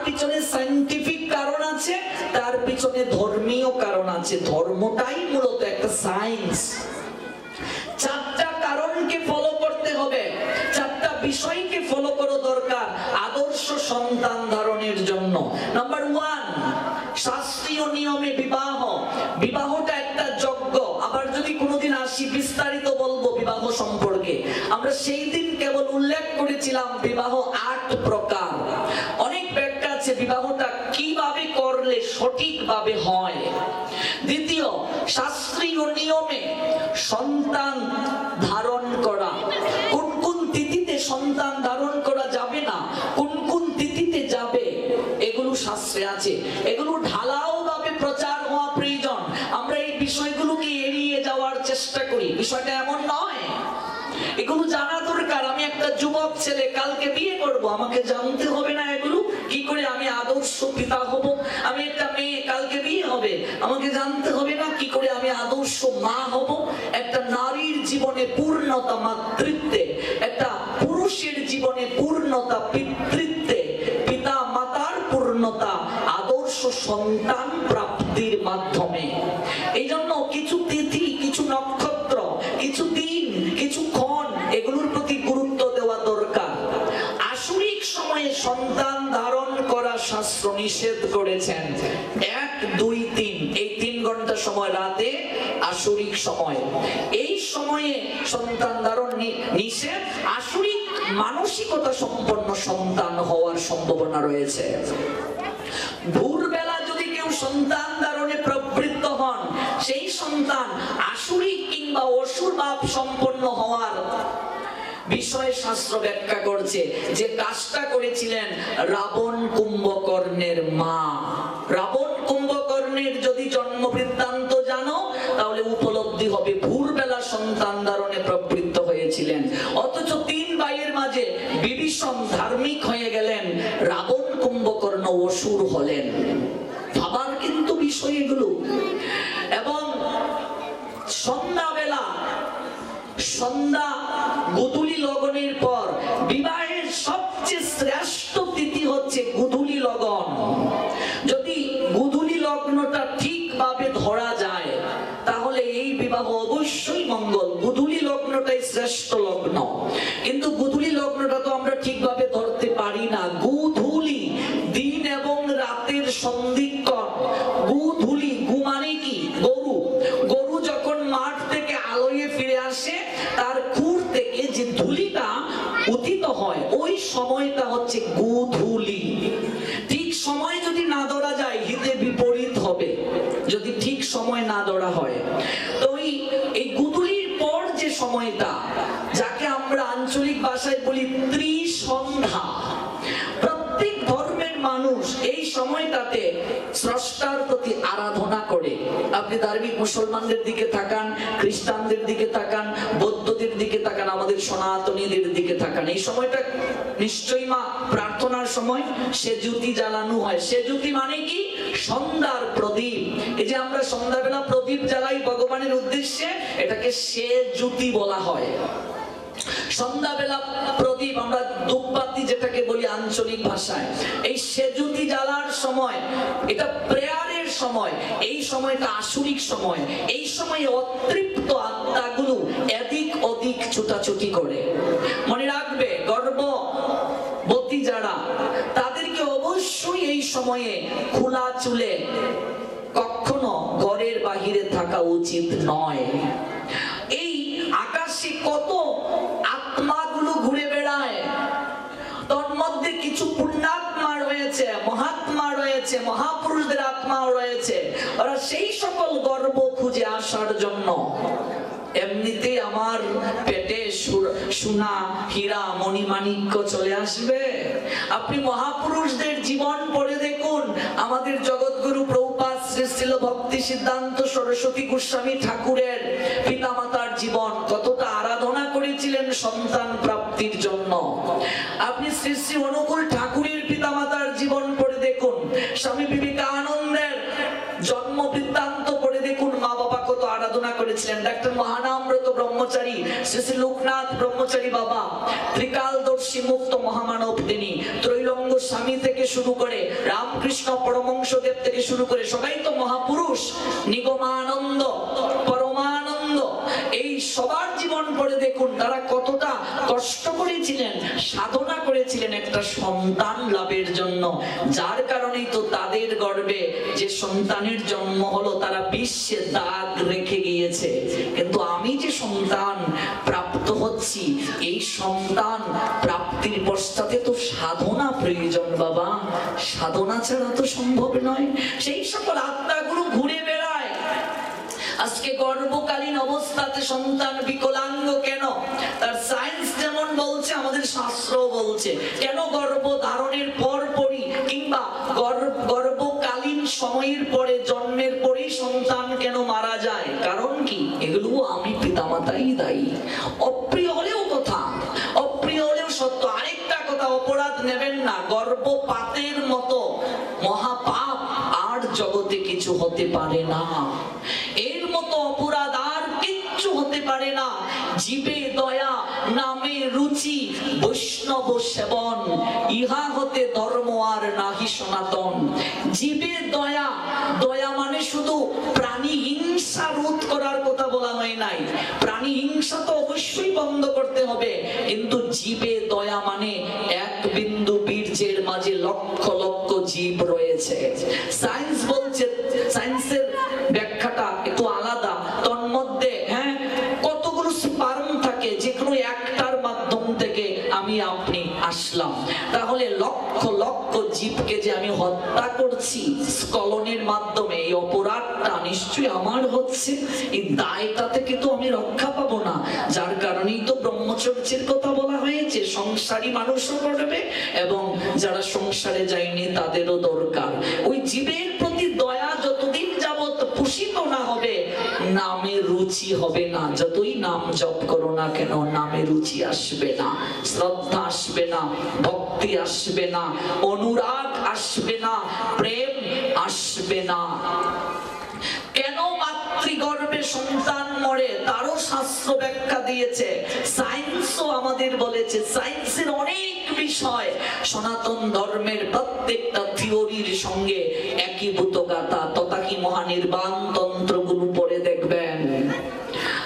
পিছনে সায়েন্টিফিক কারণ আছে, তার পিছনে ধর্মীয় কারণ আছে। ধর্মটাই মূলত একটা সায়েন্স। চারটা কারণকে ফলো করতে হবে, চারটা বিষয়কে ফলো করা দরকার আদর্শ সন্তান ধারণের জন্য। নাম্বার 1, শাস্ত্রীয় নিয়মে বিবাহ। বিবাহটা একটা যজ্ঞ। আবার যদি কোনোদিন আসি বিস্তারিত বলবো বিবাহ সম্পর্কে। আমরা সেই দিন কেবল উল্লেখ করেছিলাম বিবাহ 8 প্রকার। অনেক ব্যাখ্যা আছে বিবাহটা কিভাবে করলে সঠিকভাবে হয়। দ্বিতীয়, শাস্ত্রীয় নিয়মে সন্তান ধারণ করা। কোন কোন তিথিতে সন্তান ধারণ করা যাবে না, কোন কোন তিথিতে যাবে, এগুলো শাস্ত্রে আছে। এগুলো ঢালাও ভাবে প্রচার হওয়া প্রয়োজন। আমরা এই বিষয়গুলোকে এড়িয়ে যাওয়ার চেষ্টা করি। বিষয়টা এমন নয়, এগুলো জানা দরকার। আমি একটা যুবক ছেলে, কালকে বিয়ে করব, আমাকে জানতে হবে না এগুলো? কি করে আমি আদর্শ পিতা হব? আমি একটা মেয়ে, কালকে বিয়ে হবে, আমাকে জানতে হবে না কি করে আমি আদর্শ মা হব? একটা নারীর জীবনে পূর্ণতা মাতৃত্বে, একটা পুরুষের জীবনে পূর্ণতা পিতৃত্বে, পিতা মাতার পূর্ণতা আদর্শ সন্তান প্রাপ্তির মাধ্যমে। এই জন্য কিছু তিথি, কিছু নক্ষত্র, কিছু দিন, কিছু ক্ষণ, এগুলোর প্রতি গুরুত্ব দেওয়া দরকার। আসরিক সময়ে সন্তান ধারণ করা শাস্ত্র নিষেধ করেছেন। 1, 2, 3 এই 3 ঘন্টা সময় রাতে আসরিক সময়। এই সময়ে সন্তান ধারণ নিষেধ। আসরিক মানসিকতা সম্পন্ন সন্তান হওয়ার সম্ভাবনা রয়েছে। ভোরবেলা যদি কেউ সন্তান ধারণে প্রবৃত্ত হন, সেই সন্তান আসুরিক কিংবা অসুর ভাব সম্পন্ন হওয়ার বিষয়ে শাস্ত্র ব্যাখ্যা করছে। যে কাজটা করেছিলেন রাবণ কুম্ভকর্ণের মা। রাবণ কুম্ভকর্ণের যদি জন্ম বৃত্তান্ত জানো তাহলে উপলব্ধি হবে ভোরবেলা সন্তান ধারণে প্রবৃত্ত হয়েছিলেন। অথচ 3 ভাইয়ের মাঝে বিভীষণ ধার্মিক হয়ে গেলেন, রাবণ কুম্ভকর্ণ অসুর হলেন। ভাবার কিন্তু বিষয় এগুলো। এবং সন্ধ্যাবেলা, সন্ধ্যা গোধূলি লগনের পর বিবাহের সবচেয়ে শ্রেষ্ঠ তিথি হচ্ছে গোধূলি লগন। যদি গোধূলি লগ্নটা ঠিকভাবে ধরা যায় তাহলে এই বিবাহ অবশ্যই মঙ্গল। গোধূলি লগ্নটাই শ্রেষ্ঠ লগ্ন। কিন্তু গোধূলি লগ্নটা তো আমরা ঠিকভাবে ধরতে পারি না। গোধূলি দিন এবং রাতের সন্ধিক্ষণ। গোধূলি, গু মানে কি? গরু। গরু যখন মাঠ থেকে আলোয় ফিরে আসে, তার খুর থেকে যে ধুলিটা উদিত হয়, ওই সময়টা হচ্ছে গোধূলি। ঠিক সময় যদি না ধরা যায় হিতে বিপরীত হবে, যদি ঠিক সময় না ধরা হয়। তো এই গোধূলির পর যে সময়টা, যাকে আমরা আঞ্চলিক ভাষায় বলি ত্রিসন্ধ্যা, প্রত্যেক ধর্মের মানুষ এই সময়টাতে স্রষ্টার প্রতি আরাধনা করে। আপনি ধার্মিক মুসলমানদের দিকে তাকান, খ্রিস্টানদের দিকে তাকান, বৌদ্ধদের দিকে তাকান, আমাদের সনাতনীদের দিকে তাকান, এই সময়টা নিশ্চয়ই মা প্রার্থনার সময় সে জ্যোতি জ্বালানো হয়। সে জ্যোতি মানে কি? সন্ধ্যার প্রদীপ। এই যে আমরা সন্ধ্যাবেলা প্রদীপ জ্বালাই ভগবানের উদ্দেশ্যে, এটাকে সে জ্যোতি বলা হয়। সন্ধ্যাবেলা প্রদীপ, আমরা ধূপবাতি যেটাকে বলি আঞ্চলিক ভাষায়, এই সেজুতি জ্বালার সময়, এটা প্রেয়ারের সময়, এই সময়টা আসরিক সময়। এই সময়ে অতৃপ্ত আত্মাগুলো এদিক ওদিক ছুটাছুটি করে। মনে রাখবে, গর্ভবতী যারা, তাদেরকে অবশ্যই এই সময়ে খোলা চুলে কখনো ঘরের বাহিরে থাকা উচিত নয়। এই আকাশে কত আত্মাগুলো ঘুরে বেড়ায়, তোর মধ্যে কিছু পুণ্যাত্মা রয়েছে, মহাত্মা রয়েছে, মহাপুরুষদের আত্মাও রয়েছে। ওরা সেই সকল গর্ব খুঁজে আসার জন্য এমনিতে আমার পেটে সোনা, হীরা, মণিমাণিক্য চলে আসবে। আপনি মহাপুরুষদের জীবন পড়ে দেখুন। আমাদের জগৎগুরু প্রভুপাদ শ্রী শ্রীল ভক্তি সিদ্ধান্ত সরস্বতী গোস্বামী ঠাকুরের পিতামাতার জীবন, কতটা আরাধনা করেছিলেন সন্তান প্রাপ্তির জন্য। আপনি শ্রী শ্রী অনুকূল ঠাকুরের পিতামাতার জীবন পড়ে দেখুন। স্বামী বিবেকানন্দের জন্ম বৃত্তান্ত পড়ে দেখুন, মা বাবা কত আরাধনা করেছিলেন। করেছিলেন। ডাক্তার মহানামব্রত ব্রহ্মচারী, শ্রী শ্রী লোকনাথ ব্রহ্মচারী বাবা, ত্রিকালদর্শী মুক্ত মহামানব তিনি, ত্রৈলঙ্গ স্বামী থেকে শুরু করে রামকৃষ্ণ পরমহংসদেব থেকে শুরু করে সবাই তো মহাপুরুষ। নিগমানন্দ, পরমানন্দ, এই সবার জীবন পড়ে দেখুন তারা কতটা কষ্ট করেছিলেন, সাধনা করেছিলেন একটা সন্তান লাভের জন্য। যার কারণেই তো তাদের গর্ভে যে সন্তানের জন্ম হলো তারা বিশ্বে দাগ রেখে গিয়েছে। কিন্তু আমি যে সন্তান প্রাপ্ত হচ্ছি, এই সন্তান প্রাপ্তির পশ্চাতে তো সাধনা প্রয়োজন বাবা, সাধনা ছাড়া তো সম্ভব নয়। সেই সকল আত্মাগুলো ঘুরে বেড়ায়। আজকে গর্ভকালীন অবস্থাতে সন্তান বিকলাঙ্গ কেন? তার সায়েন্স যেমন বলছে, আমাদের শাস্ত্র বলছে। কেন গর্ভ ধারণের পরপরই কিংবা গর্ভকালীন সময়ের পরে, জন্মের পরেই সন্তান কেন মারা যায়? কারণ কি? এগুলো আমি পিতামাতাই দায়ী। অপ্রিয় হলেও কথা, অপ্রিয় হলেও সত্য। আরেকটা কথা, অপরাধ নেবেন না, গর্ভপাতের মতো মহাপাপ আর জগতে কিছু হতে পারে না। এর মতো অপরাধ আর কিচ্ছু হতে পারে না। জীবে দয়া, নামে রুচি, বৈষ্ণব সেবন, ইহা হতে ধর্ম আর নাহি সনাতন। জীবে দয়া, দয়া মানে শুধু প্রাণী হিংসা রোধ করার কথা বলা হয় নাই। প্রাণী হিংসা তো অবশ্যই বন্ধ করতে হবে, কিন্তু জীবে দয়া মানে এক বিন্দু বীর্যের মাঝে লক্ষ লক্ষ জীব রয়েছে। সায়েন্স বলছে, সায়েন্সের ব্যাখ্যাটা একটু আলাদা। তন্মধ্যে কতগুলো স্পার্ম থাকে, যে কোনো একটার মাধ্যম থেকে আমি আপনি আসলাম। তাহলে লক্ষ লক্ষ জীবকে যে আমি হত্যা করছি স্খলনের মাধ্যমে, এই অপরাধটা নিশ্চয়ই আমার হচ্ছে। এই দায়টা থেকে তো আমি রক্ষা পাবো না। যার কারণেই তো ব্রহ্মচর্যের কথা বলা হয়েছে। সংসারী মানুষও করবে এবং যারা সংসারে যায়নি তাদেরও দরকার। ওই জীবের প্রতি দয়া যতদিন যাবত পোষিত না হবে, নামে রুচি হবে না। যতই নাম জপ করো না কেন, নামে রুচি আসবে না, শ্রদ্ধা আসবে না, ভক্তি আসবে না, অনুরাগ আসবে না, প্রেম আসবে না। কেন মাতৃগর্ভে সন্তান মরে তারও শাস্ত্র ব্যাখ্যা দিয়েছে। সায়েন্সও আমাদের বলেছে। সায়েন্সের অনেক বিষয় সনাতন ধর্মের প্রত্যেকটা থিওরির সঙ্গে একীভূত গাথা। তথা কি মহানির্বাণ তন্ত্রগুলো পড়ে দেখবেন।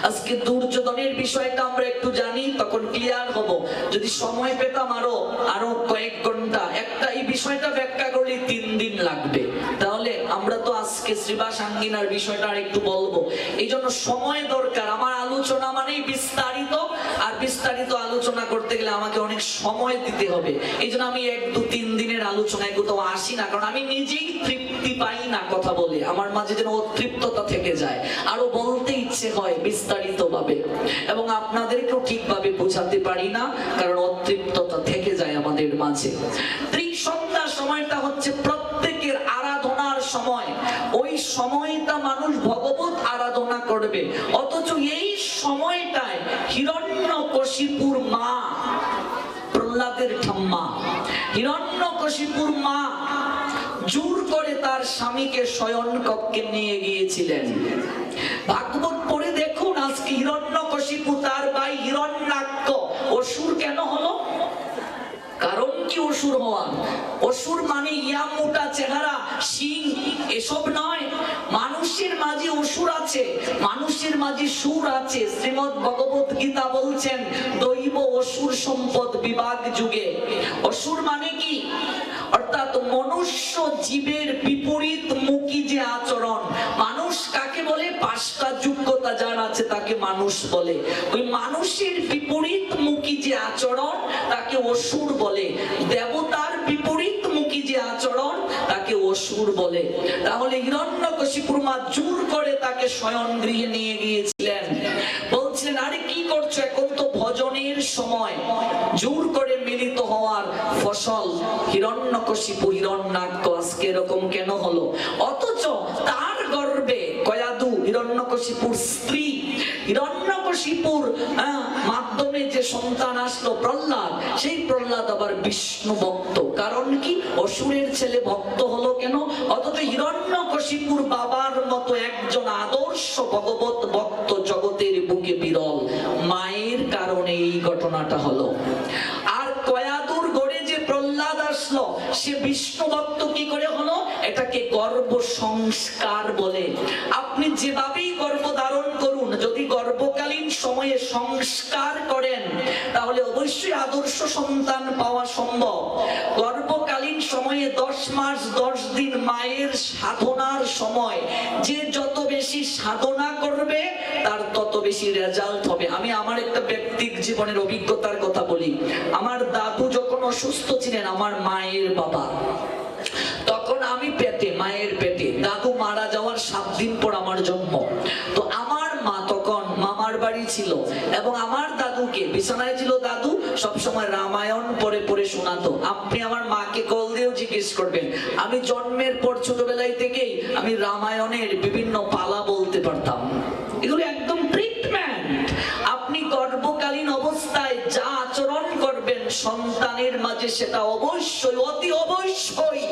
আজকে দুর্যোধনের বিষয়টা আমরা একটু জানি, তখন ক্লিয়ার হব। যদি সময় পেতাম আরো কয়েক ঘন্টা, একটা এই বিষয়টা ব্যাখ্যা করলে 3 দিন লাগবে। তাহলে আমরা তো আজকে শ্রীবাস আঙ্গিনার বিষয়টা আর একটু বলবো, এই জন্য সময় দরকার। আমার আলোচনা মানেই বিস্তারিত, আর বিস্তারিত আলোচনা করতে গেলে আমাকে অনেক সময় দিতে হবে। এই জন্য আমি 1-2-3 দিনের আলোচনায় কোথাও আসি না, কারণ আমি নিজেই তৃপ্তি পাই না কথা বলে। আমার মাঝে যেন অতৃপ্ততা থেকে যায়, আরো বলতে ইচ্ছে হয় বিস্তারিত ভাবে, এবং আপনাদেরকেও ঠিকভাবে বোঝাতে পারি না, কারণ অতৃপ্ততা থেকে যায় আমাদের মাঝে। ত্রিসন্ধ্যা সময়টা হচ্ছে প্রত্যেকের আরাধনার সময়। ওই সময়টা মানুষ ভগবত আরাধনা করবে। অথচ এই সময়টায় হিরণ্যকশিপুর মা, প্রহ্লাদের ঠাম্মা, হিরণ্যকশিপুর মা জোর করে তার স্বামীকে শয়ন কক্ষে নিয়ে গিয়েছিলেন। ভাগবত পড়ে দেখুন, আজকে হিরণ্যকশিপু তার ভাই হিরণ্যাক্ষ অসুর কেন হলো? কারণ কি অসুর হওয়ার? অসুর মানে ইয়া মোটা চেহারা, শিং, এসব নয়। মানুষের মাঝে অসুর আছে, মানুষের মাঝে সুর আছে। শ্রীমদ্ ভগবত গীতা বলছেন দৈব অসুর সম্পদ বিভাগ যুগে। অসুর মানে কি? অর্থাৎ মনুষ্য জীবের বিপরীত মুখী যে আচরণ। মানুষ কাকে বলে? 5টা যোগ্যতা যার আছে তাকে মানুষ বলে। ওই মানুষের বিপরীত মুখী যে আচরণ তাকে অসুর বলে। দেবতার বিপরীত মুখী যে আচরণ তাকে অসুর বলে। তাহলে হিরণ্যকশিপুর মা জোর করে তাকে শয়ন গৃহে নিয়ে গিয়েছিলেন। বলছিলেন, আরে কি করছো, এখন তো ভজনের সময়। জোর করে মিলিত হওয়ার ফসল হিরণ্যকশিপু, হিরণ্যাক্ষ আজকে এরকম কেন হলো? অথচ তার গর্ভে কয়াদু, হিরণ্যকশিপুর স্ত্রী, হিরণ্যকশিপুর মাধ্যমে যে সন্তান আসলো প্রহ্লাদ, সেই প্রহ্লাদ আবার বিষ্ণু ভক্ত। কারণ কি? অসুরের ছেলে ভক্ত হলো কেন? অথচ হিরণ্যকশিপুর বাবার মতো একজন আদর্শ ভগবত ভক্ত জগতের বুকে বিরল। মায়ের কারণে এই ঘটনাটা হলো। আর কয়াদুর গড়ে যে প্রহ্লাদ আসলো, সে বিষ্ণু ভক্ত কি করে হলো? এটাকে গর্ভ সংস্কার বলে। আপনি যেভাবেই গর্ভ ধারণ করুন, যদি গর্ভকালীন সময়ে সংস্কার করেন তাহলে অবশ্যই আদর্শ সন্তান পাওয়া সম্ভব। গর্ভকালীন সময়ে 10 মাস 10 দিন মায়ের সাধনার সময়, যে যত বেশি সাধনা করবে তার তত বেশি রেজাল্ট হবে। আমি আমার একটা ব্যক্তিগত জীবনের অভিজ্ঞতার কথা বলি। আমার দাদু যখন অসুস্থ ছিলেন, আমার মায়ের বাবা, তখন আমি পেটে, মায়ের পেটে, দাদু মারা যাওয়ার 7 দিন পর আমার জন্ম। তো আমার মা তখন মামার বাড়ি ছিল এবং আমার দাদুকে, বিছানায় ছিল দাদু, সবসময় রামায়ণ পড়ে পড়ে শোনাতো। আপনি আমার মাকে কল দিয়েও জিজ্ঞেস করবেন, আমি জন্মের পর ছোটবেলায় থেকেই আমি রামায়ণের বিভিন্ন পালা বলতে পারতাম। এগুলো একদম ট্রিটমেন্ট। আপনি গর্ভকালীন অবস্থায় যা আচরণ করবেন সন্তানের মাঝে, সেটা অবশ্যই, অতি অবশ্যই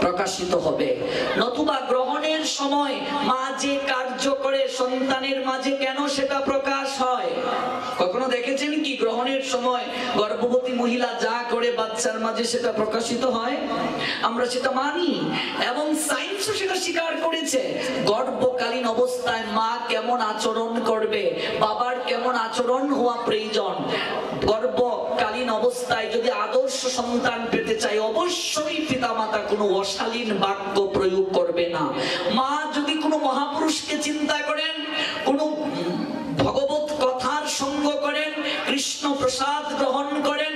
প্রকাশিত হবে। নতুবা গ্রহণের সময় মা যে কার্য করে সন্তানের মাঝে কেন সেটা প্রকাশ হয়? কখনো দেখেছেন কি গ্রহণের সময় গর্ভবতী মহিলা যা করে বাচ্চার মাঝে সেটা প্রকাশিত হয়? আমরা সেটা মানি এবং সায়েন্সও সেটা স্বীকার করেছে। গর্ভকালীন অবস্থায় মা কেমন আচরণ করবে, বাবার কেমন আচরণ হওয়া প্রয়োজন। গর্ভকালীন অবস্থায় যদি আদর্শ সন্তান পেতে চাই, অবশ্যই পিতামাতা কোনো অশালীন বাক্য প্রয়োগ করবে না। মা যদি কোনো মহাপুরুষকে চিন্তা করেন, কোনো ভগবত কথার সঙ্গ করেন, কৃষ্ণ প্রসাদ গ্রহণ করেন,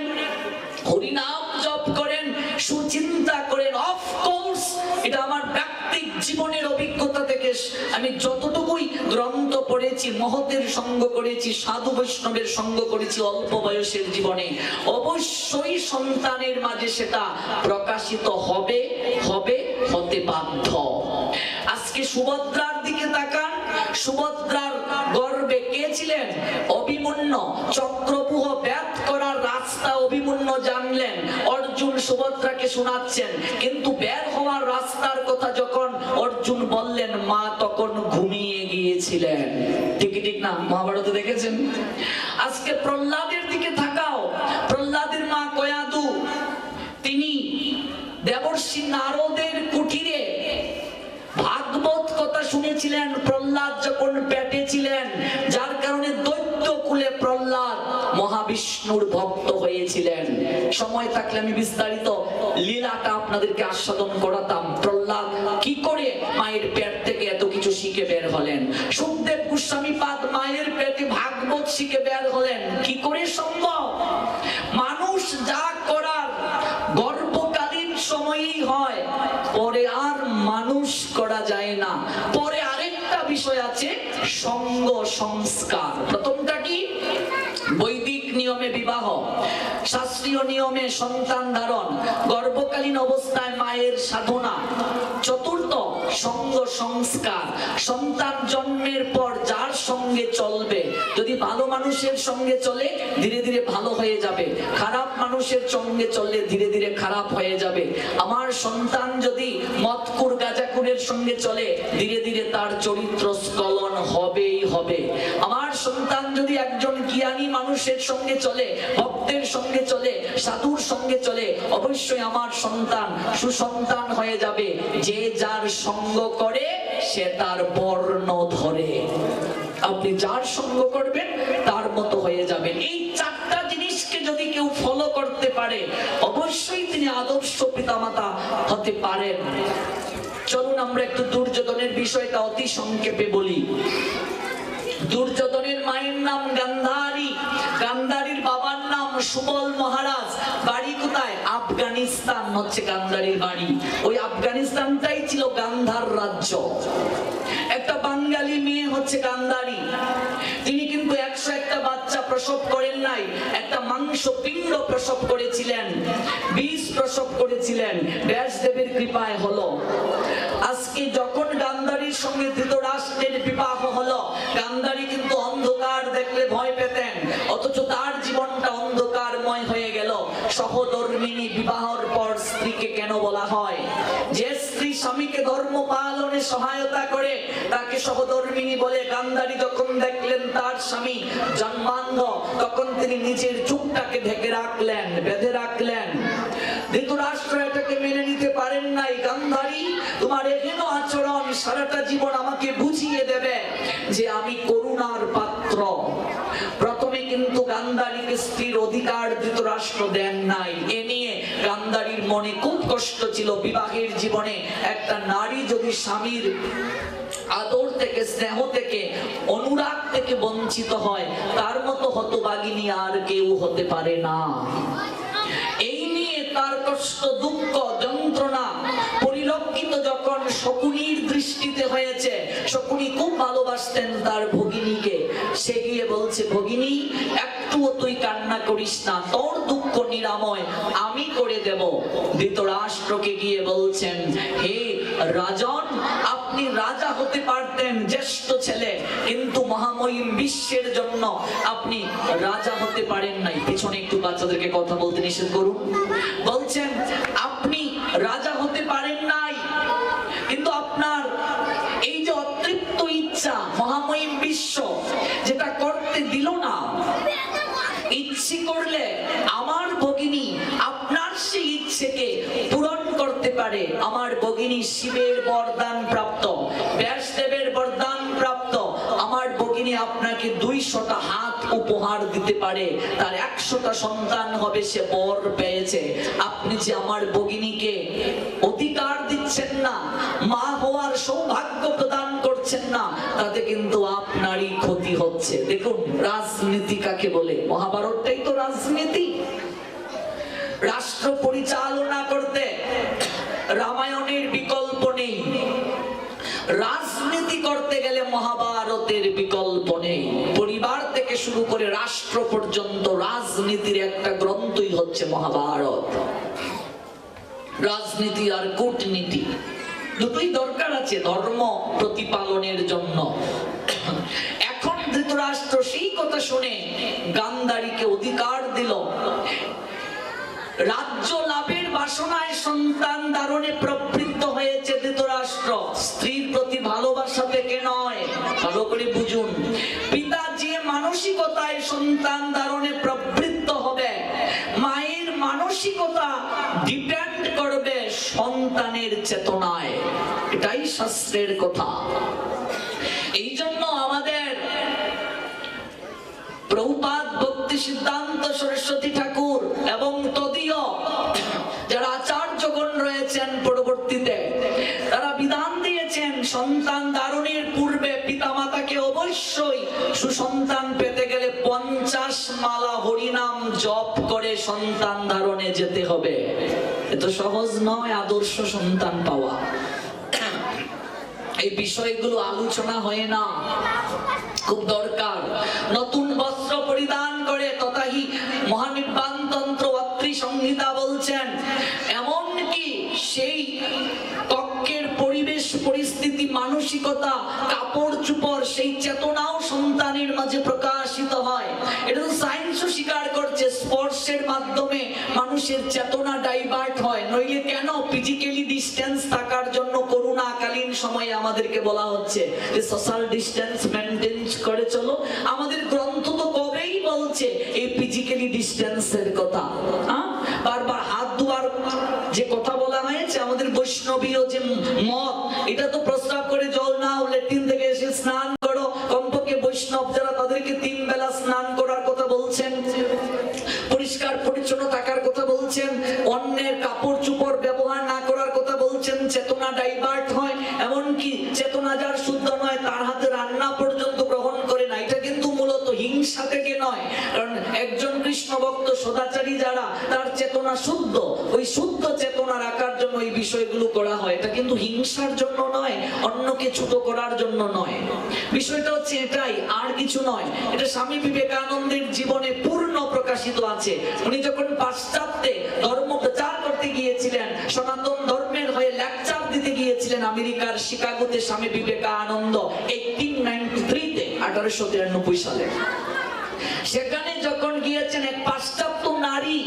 হরিনাম জপ করেন, সুচিন্তা করেন, অফকোর্স এটা আমার ব্যক্তিক জীবনের অভিজ্ঞতা থেকে আমি যতটুকুই গ্রন্থ পড়েছি, মহতের সঙ্গ করেছি, সাধু বৈষ্ণবের সঙ্গ করেছি অল্প বয়সের জীবনে, অবশ্যই সন্তানের মাঝে সেটা প্রকাশিত হবে, হতে বাধ্য। আজকে সুভদ্রার দিকে তাকান। সুভদ্রার গর্ভে কে ছিলেন? অভিমন্যু। চক্রব্যূহ ব্যাধ করার রাস্তা অভিমন্যু জানলেন, অর্জুন সুভদ্রাকে শোনাচ্ছেন, কিন্তু বের হওয়ার রাস্তার কথা যখন অর্জুন বললেন, মা তখন ঘুমিয়ে গিয়েছিলেন। ঠিক না? মহাভারতে দেখেছেন। আজকে প্রহ্লাদের দিকে তাকাও। প্রহ্লাদের মা কয়াদু, তিনি দেবর্ষি নারদের কুটিরে ভাগবত কথা শুনেছিলেন প্রহ্লাদ যখন পেটে ছিলেন, যার কারণে দৈত্য কুলে প্রহ্লাদ মহাবিষ্ণুর ভক্ত হয়েছিলেন। সময় থাকলে আমি বিস্তারিত লীলাটা আপনাদেরকে আস্বাদন করাতাম। প্রহ্লাদ কি করে মায়ের পেট থেকে এত কিছু শিখে বের হলেন। সুখদেব গোস্বামী পাদ মায়ের পেটে ভাগবত শিখে বের হলেন, কি করে সম্ভব? মানুষ যা করার গর্ভকালীন সময়ই হয়, পরে আর মানুষ করা যায় না। পরে আরেকটা বিষয় আছে, সঙ্গ সংস্কার। প্রথমটা কি? বৈদিক নিয়মে বিবাহ, শাস্ত্রীয় নিয়মে সন্তান ধারণ, গর্ভকালীন অবস্থায় মায়ের সাধনা। চতুর্থ, সঙ্গ সংস্কার। সন্তান জন্মের পর যার সঙ্গে চলবে, যদি ভালো মানুষের সঙ্গে চলে ধীরে ধীরে ভালো হয়ে যাবে, খারাপ মানুষের সঙ্গে চললে ধীরে ধীরে খারাপ হয়ে যাবে। আমার সন্তান যদি মদকুর গাঁজাকুরের সঙ্গে চলে, ধীরে ধীরে তার চরিত্র স্খলন হবেই হবে। আমার সন্তান যদি একজন জ্ঞানী মানুষের সঙ্গে চলে, ভক্তের সঙ্গে চলে, সাধুর সঙ্গে চলে, অবশ্যই আমার সন্তান সুসন্তান হয়ে যাবে। যে যার সঙ্গ করে সে তার বর্ণ ধরে। আপনি যার সঙ্গ করবেন তার মতো হয়ে যাবেন। এই 4টা জিনিসকে যদি কেউ ফলো করতে পারে, অবশ্যই তিনি আদর্শ পিতামাতা হতে পারেন। চলুন আমরা একটু দুর্যোধনের বিষয়টা অতি সংক্ষেপে বলি। দুর্যোধনের মায়ের নাম গান্ধারী, গান্ধারীর বাবার নাম সুবল মহারাজ। বাড়ি কোথায়? আফগানিস্তান হচ্ছে গান্ধারীর বাড়ি। ওই আফগানিস্তানটাই ছিল গান্ধার রাজ্য। একটা বাঙালি মেয়ে হচ্ছে গান্ধারী। তিনি কিন্তু 101টা বাচ্চা প্রসব করেন নাই, একটা মাংস পিণ্ড প্রসব করেছিলেন, 20 প্রসব করেছিলেন। ব্যাসদেবের কৃপায় হলো। আজকে যখন গান্ধারীর সঙ্গে ধৃতরাষ্ট্রের বিবাহ হলো, গান্ধারী কিন্তু অন্ধকার দেখলে ভয় পেতেন, অথচ তার জীবনটা অন্ধকারময় হয়ে গেল। সহধর্মিণী বিবাহের পর স্ত্রীকে কেন বলা হয়? যে স্ত্রী স্বামীকে ধর্ম পালনে সহায়তা করে তাকে সহধর্মিণী বলে। গান্ধারী যখন দেখলেন তার স্বামী জন্মান্ধ, তখন তিনি নিজের চোখটাকে ঢেকে রাখলেন, বেঁধে রাখলেন। ধৃতরাষ্ট্র এটাকে মেনে নিতে পারেন নাই। গান্ধারী, তোমার এহেন আচরণ সারাটা জীবন আমাকে বুঝিয়ে দেবে যে আমি করুণার পাত্র। প্রথমে কিন্তু গান্ধারীকে স্ত্রীর অধিকার ধৃতরাষ্ট্র দেন নাই। এ নিয়ে গান্ধারীর মনে খুব কষ্ট ছিল। বিবাহের জীবনে একটা নারী যদি স্বামীর আদর থেকে, স্নেহ থেকে, অনুরাগ থেকে বঞ্চিত হয়, তার মতো হতভাগিনী আর কেউ হতে পারে না। এই নিয়ে তার কষ্ট, দুঃখ, যন্ত্রণা পরিলক্ষিত যখন শকুনির দৃষ্টিতে হয়েছে, শকুনি খুব ভালোবাসতেন তার ভগিনীকে। সে গিয়ে বলছে, ভগিনী একটুও তুই কান্না করিস না, তোর দুঃখ নিরাময় আমি করে দেব। ধৃতরাষ্ট্রকে গিয়ে বলছেন, হে রাজন, আপনি রাজা হতে পারতেন, জ্যেষ্ঠ ছেলে, কিন্তু মহামহিম বিশ্বের জন্য আপনি রাজা হতে পারেন নাই। পিছনে একটু বাচ্চাদেরকে কথা বলতে নিষেধ করুন। বলছেন, আপনি রাজা হতে পারেন নাই, কিন্তু আপনার এই যে অতৃপ্ত ইচ্ছা মহামহিম বিশ্ব যেটা করতে দিল না, ইচ্ছে করলে আমার ভগিনী আপনার সেই ইচ্ছেকে পূরণ করতে পারে। আমার ভগিনী শিবের বরদান প্রাপ্ত, ব্যাসদেবের বরদান প্রাপ্ত। আমার ভগিনী আপনাকে 200টা হাত উপহার দিতে পারে, তার 100টা সন্তান হবে, সে বর পেয়েছে। আপনি যে আমার ভগিনীকে অধিকার দিচ্ছেন না, মা হওয়ার সৌভাগ্য প্রদান করছেন না, তাতে কিন্তু আপনারই ক্ষতি হচ্ছে। দেখুন রাজনীতি কাকে বলে, মহাভারতটাই তো রাজনীতি। রাষ্ট্র পরিচালনা করতে রামায়ণের বিকল্প নেই, রাজনীতি করতে গেলে মহাভারতের বিকল্প নেই। পরিবার থেকে শুরু করে রাষ্ট্র পর্যন্ত রাজনীতির একটা গ্রন্থই হচ্ছে মহাভারত। রাজনীতি আর কূটনীতি দুটোই দরকার আছে ধর্ম প্রতিপালনের জন্য। এখন ধৃতরাষ্ট্র সেই কথা শুনে গান্ধারীকে অধিকার দিল। রাজ্য লাভের বাসনায় সন্তান ধারণে প্রবৃত্ত হয়েছে ধৃতরাষ্ট্র, স্ত্রীর প্রতি ভালোবাসা থেকে নয়। ভালো করে বুঝুন, পিতা যে মানসিকতায় সন্তান ধারণে প্রবৃত্ত হবে, মায়ের মানসিকতা ডিপেন্ড করবে সন্তানের চেতনায়। এটাই শাস্ত্রের কথা। এই জন্য আমাদের প্রভুপাদ ভক্তি সিদ্ধান্ত সরস্বতী ঠাকুর এবং তদীয় যারা আচার্যগণ রয়েছেন পরবর্তীতে, তারা বিধান দিয়েছেন সন্তান ধারণের পূর্বে পিতামাতাকে অবশ্যই সুসন্তান পেতে গেলে 50 মালা হরিনাম জপ করে সন্তান ধারণে যেতে হবে। এত সহজ নয় আদর্শ সন্তান পাওয়া। এই বিষয়গুলো আলোচনা হয় না, খুব দরকার। নতুন বস্ত্র পরিধান করে, তথাহি মহানির্বাণ তন্ত্র অত্রি সংহিতা বলছেন, এমন কি সেই কক্ষের পরিবেশ পরিস্থিতি, মানসিকতা, কাপড় চোপড়, সেই চেতনাও সন্তানের মাঝে প্রকাশিত হয়। এটা তো সায়েন্সও স্বীকার করছে, স্পর্শের মাধ্যমে মানুষের চেতনা ডাইভার্ট হয়। নইলে কেন ফিজিক্যালি ডিস্টেন্স থাকার জন্য করোনাকালীন সময়ে আমাদেরকে বলা হচ্ছে যে সোশ্যাল ডিস্টেন্স মেইনটেইন করে চলো। আমাদের গ্রন্থ তো কবেই বলছে এই ফিজিক্যালি ডিস্টেন্সের কথা। বারবার হাত ধোয়ার যে কথা বলা হয়েছে, আমাদের বৈষ্ণবীয় যে মত, এটা তো প্রস্তাব করে জল নাও, ল্যাট্রিন থেকে এসে স্নান করো। কমপক্ষে বৈষ্ণব যারা, তাদেরকে 3 বেলা স্নান করার কথা বলছেন, পরিষ্কার পরিচ্ছন্ন থাকার কথা বলছেন, অন্যের কাপড় চোপড় ব্যবহার না করার কথা বলছেন। চেতনা ডাইভার্ট হয়, এমনকি চেতনা যার শুদ্ধ নয় তার হাতে রান্না পর্যন্ত গ্রহণ করে না। এটা কিন্তু মূলত হিংসা থেকে নয়, কারণ একজন কৃষ্ণ ভক্ত সদাচারী যারা, তার চেতনা শুদ্ধ, ওই শুদ্ধ চেতনা রাখার জন্য এই বিষয়গুলো করা হয়। এটা কিন্তু হিংসার জন্য নয়, অন্যকে ছোট করার জন্য নয়। বিষয়টা হচ্ছে এটাই, আর কিছু নয়। এটা স্বামী বিবেকানন্দের জীবনে পূর্ণ প্রকাশিত আছে। উনি যখন পাশ্চাত্যে ধর্ম প্রচার করতে গিয়েছিলেন, সনাতন ধর্মের হয়ে লেকচার দিতে গিয়েছিলেন আমেরিকার শিকাগোতে, স্বামী বিবেকানন্দ 1893-তে, 1893 সালে। সেখানে যখন গিয়েছেন, এক পাশ্চাত্য নারী,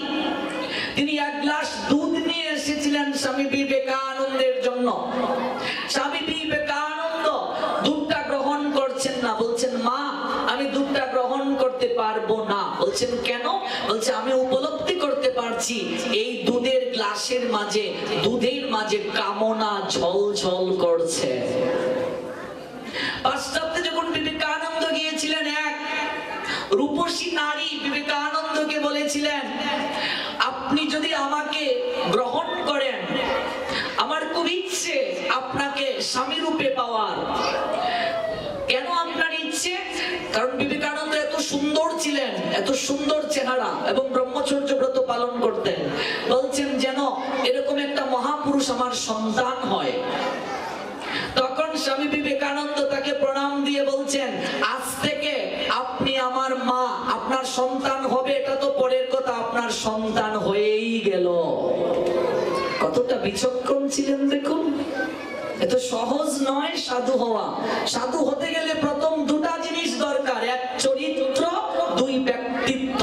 তিনি 1 গ্লাস দুধ নিয়ে এসেছিলেন স্বামী বিবেকানন্দের জন্য। স্বামী বিবেকানন্দ দুধটা গ্রহণ করছেন না, বলছেন মা আমি দুধটা গ্রহণ করতে পারবো না। বলছেন কেন? বলছে আমি উপলব্ধি করতে পারছি এই দুধের গ্লাসের মাঝে, দুধের মাঝে কামনা ঝলঝল করছে। পাশ্চাত্যে যখন বিবেকানন্দ গিয়েছিলেন, এক রূপসী নারী বিবেকানন্দকে বলেছিলেন আপনি যদি আমাকে গ্রহণ করেন আমার খুব ইচ্ছে আপনাকে স্বামী রূপে পাওয়ার। কেন আপনার ইচ্ছে? কারণ বিবেকানন্দ এত সুন্দর ছিলেন, এত সুন্দর চেহারা এবং ব্রহ্মচর্য ব্রত পালন করতেন। বলছেন যেন এরকম একটা মহাপুরুষ আমার সন্তান হয়। তখন স্বামী বিবেকানন্দ তাকে প্রণাম দিয়ে বলছেন আজ থেকে আপনি আমার মা, আপনার সন্তান হবে এটা তো পরের কথা, আপনার সন্তান হয়েই গেল। কতটা বিচক্ষণ ছিলেন দেখুন। এত সহজ নয় সাধু হওয়া। সাধু হতে গেলে প্রথম দুটা জিনিস দরকার, এক চরিত্র, দুই ব্যক্তিত্ব।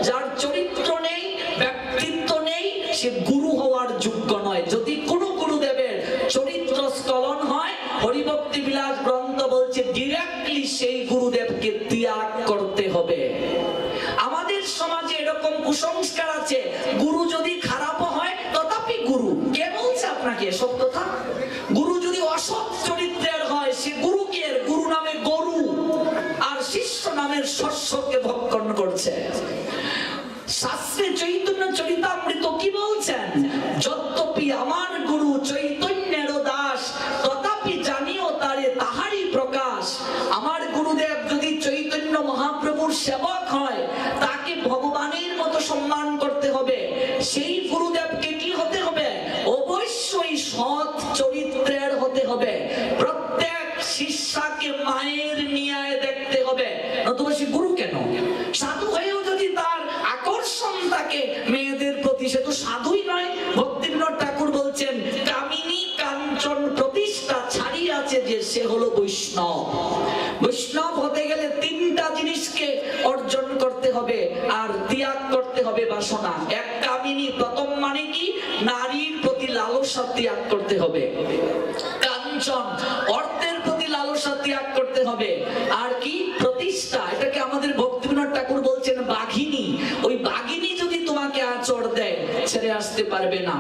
যার চরিত্র নেই, ব্যক্তিত্ব নেই, সে গুরু হওয়ার যোগ্য নয়। যদি কোনো গুরুদেবের চরিত্র স্খলন হয়, হরিভক্তি বিলাস গ্রন্থ বলছে ডিরেক্টলি সেই গুরুদেবকে ত্যাগ করতে হবে। আমাদের সমাজে এরকম কুসংস্কার আছে, গুরু যদি খারাপ হয় তথাপি গুরু। কে বলছে আপনাকে এসব কথা? গুরু যদি অসৎ চরিত্রের হয় সে গুরু কে? গুরু নামে গরু, আর শিষ্য নামের শস্যকে ভক্ষণ করছে। শাস্ত্রে চৈতন্য চরিতামৃত কি বলছেন? যদ্যপি আমার গুরু চৈতন্যের দাস তথাপি জানিও তারে তাহারই প্রকাশ। আমার গুরুদেব যদি চৈতন্য মহাপ্রভুর সেবক হয় তাকে ভগবানের মতো সম্মান করতে হবে। সেই গুরুদেবকে কি হতে হবে? অবশ্যই সৎ চরিত্রের হতে হবে। প্রত্যেক শিষ্যকে মায়ের নিয়ে দেখতে হবে, নতুবা সে গুরু কেন? সাধু হয়েও যদি তার আকর্ষণ থাকে মেয়েদের প্রতি, সে তো সাধুই নয়। ভক্তিবিনোদ ঠাকুর বলছেন কামিনী কাঞ্চন প্রতিষ্ঠা ছাড়িয়াছে যে সে হলো বৈষ্ণব। বৈষ্ণব হতে গেলে তিনটা জিনিসকে অর্জন করতে হবে আর ত্যাগ করতে হবে বাসনা। এক কামিনী, প্রথম মানে কি? নারীর প্রতি লালসা ত্যাগ করতে হবে। কাঞ্চন, অর্থের প্রতি লালসা ত্যাগ করতে হবে। আর কি? প্রতিষ্ঠা, এটাকে আমাদের ভক্তিবিনোদ ঠাকুর বলছেন বাঘিনী। ওই বাঘিনী যদি তোমাকে আঁচড় দেয় ছেড়ে আসতে পারবে না।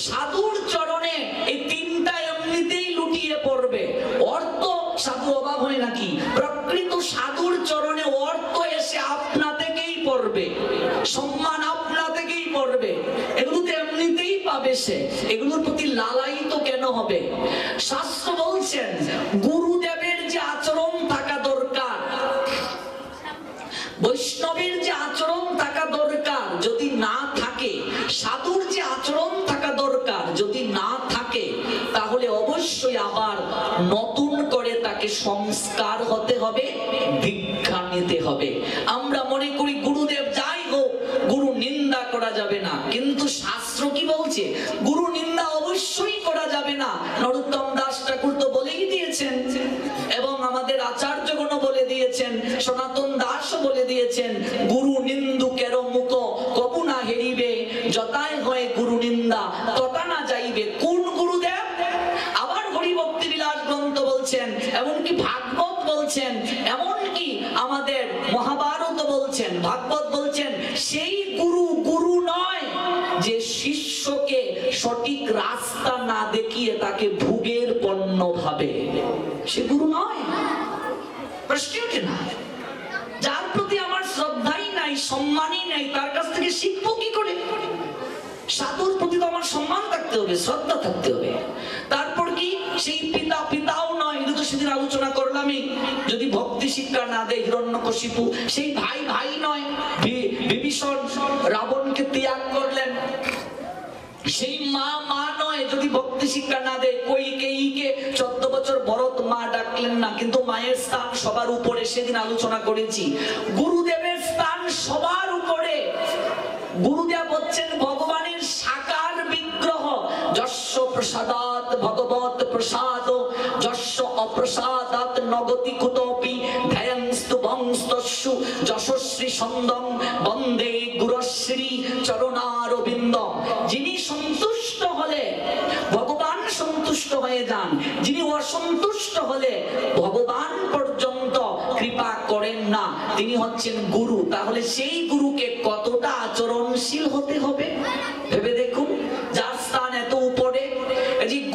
সাধুর চরণে এই তিনটা এমনিতেই লুটিয়ে পড়বে। অর্থ সাধু অভাব হয় নাকি? প্রকৃত সাধুর চরণে অর্থ এসে আপনা থেকেই পড়বে, সম্মান আপনা থেকেই পড়বে। এগুলো তো এমনিতেই পাবে সে, এগুলোর প্রতি লালায়িত কেন হবে? শাস্ত্র বলছেন গুরুদেবের যে আচরণ থাকা দরকার, বৈষ্ণবের যে আচরণ থাকা দরকার যদি না থাকে, সাধুর যে আচরণ থাকা দরকার যদি না থাকে, তাহলে অবশ্যই আবার নতুন করে তাকে সংস্কার হতে হবে, দীক্ষা নিতে হবে। আমরা মনে করি গুরুদেব যাই হোক গুরু নিন্দা করা যাবে না, কিন্তু শাস্ত্র কি বলছে? গুরু নিন্দা অবশ্যই করা যাবে না। নরোত্তম দাস ঠাকুর তো বলেই দিয়েছেন, এবং আমাদের আচার্যগণ বলে দিয়েছেন, সনাতন দাসও বলে দিয়েছেন, গুরু নিন্দুকের মুখ কবু না হেরিবে, যতায় হয় গুরু নিন্দা ততা না যাইবে। কোন গুরুদেব? আবার হরিভক্তি বিলাস গ্রন্থ বলছেন, এমনকি ভাগবত বলছেন, এমনকি আমাদের মহাভারত বলছেন, ভাগবত বলছেন, সেই গুরু গুরু নয় যে শিষ্যকে সঠিক রাস্তা না দেখিয়ে তাকে ভোগের পণ্য ভাবে, সে গুরু নয়। প্রশ্ন ওঠে না? যার প্রতি আমার শ্রদ্ধাই নাই, সম্মানই নাই, তার কাছ থেকে শিখবো কি করে? সাধুর প্রতি তো আমার সম্মান থাকতে হবে, শ্রদ্ধা থাকতে হবে। তারপর কি? সেই পিতা পিতাও নয়, এটা তো সেদিন আলোচনা করলামই। যদি ভক্তি শিক্ষা না দেয় হিরণ্যকশিপু, সেই ভাই ভাই নয়। বিভীষণ রাবণকে ত্যাগ করলেন, সেই মা মা নয় যদি ভক্তি শিক্ষা না দেয়। কৈকেয়ীকে 14 বছর ভরত মা ডাকলেন না, কিন্তু মায়ের স্থান সবার উপরে, সেদিন আলোচনা করেছি। গুরুদেবের স্থান সবার উপরে। গুরুদেব হচ্ছেন ভগবানের সাকার বিগ্রহ। যস্য প্রসাদাৎ ভগবৎ প্রসাদ, যস্য অপ্রসাদাৎ নগতি কুতপি ধ্যায়ংস্তু বংস্তস্যু যশস্বী ছন্দং বন্দে গুরুশ্রী চরণারবিন্দম। যিনি সন্তুষ্ট হলে ভগবান সন্তুষ্ট হয়ে যান, যিনি অসন্তুষ্ট হলে ভগবান পর্যন্ত কৃপা করেন না, তিনি হচ্ছেন গুরু। তাহলে সেই গুরুকে কতটা আচরণশীল হতে হবে ভেবে দেখুন, যার স্থান এত উপরে।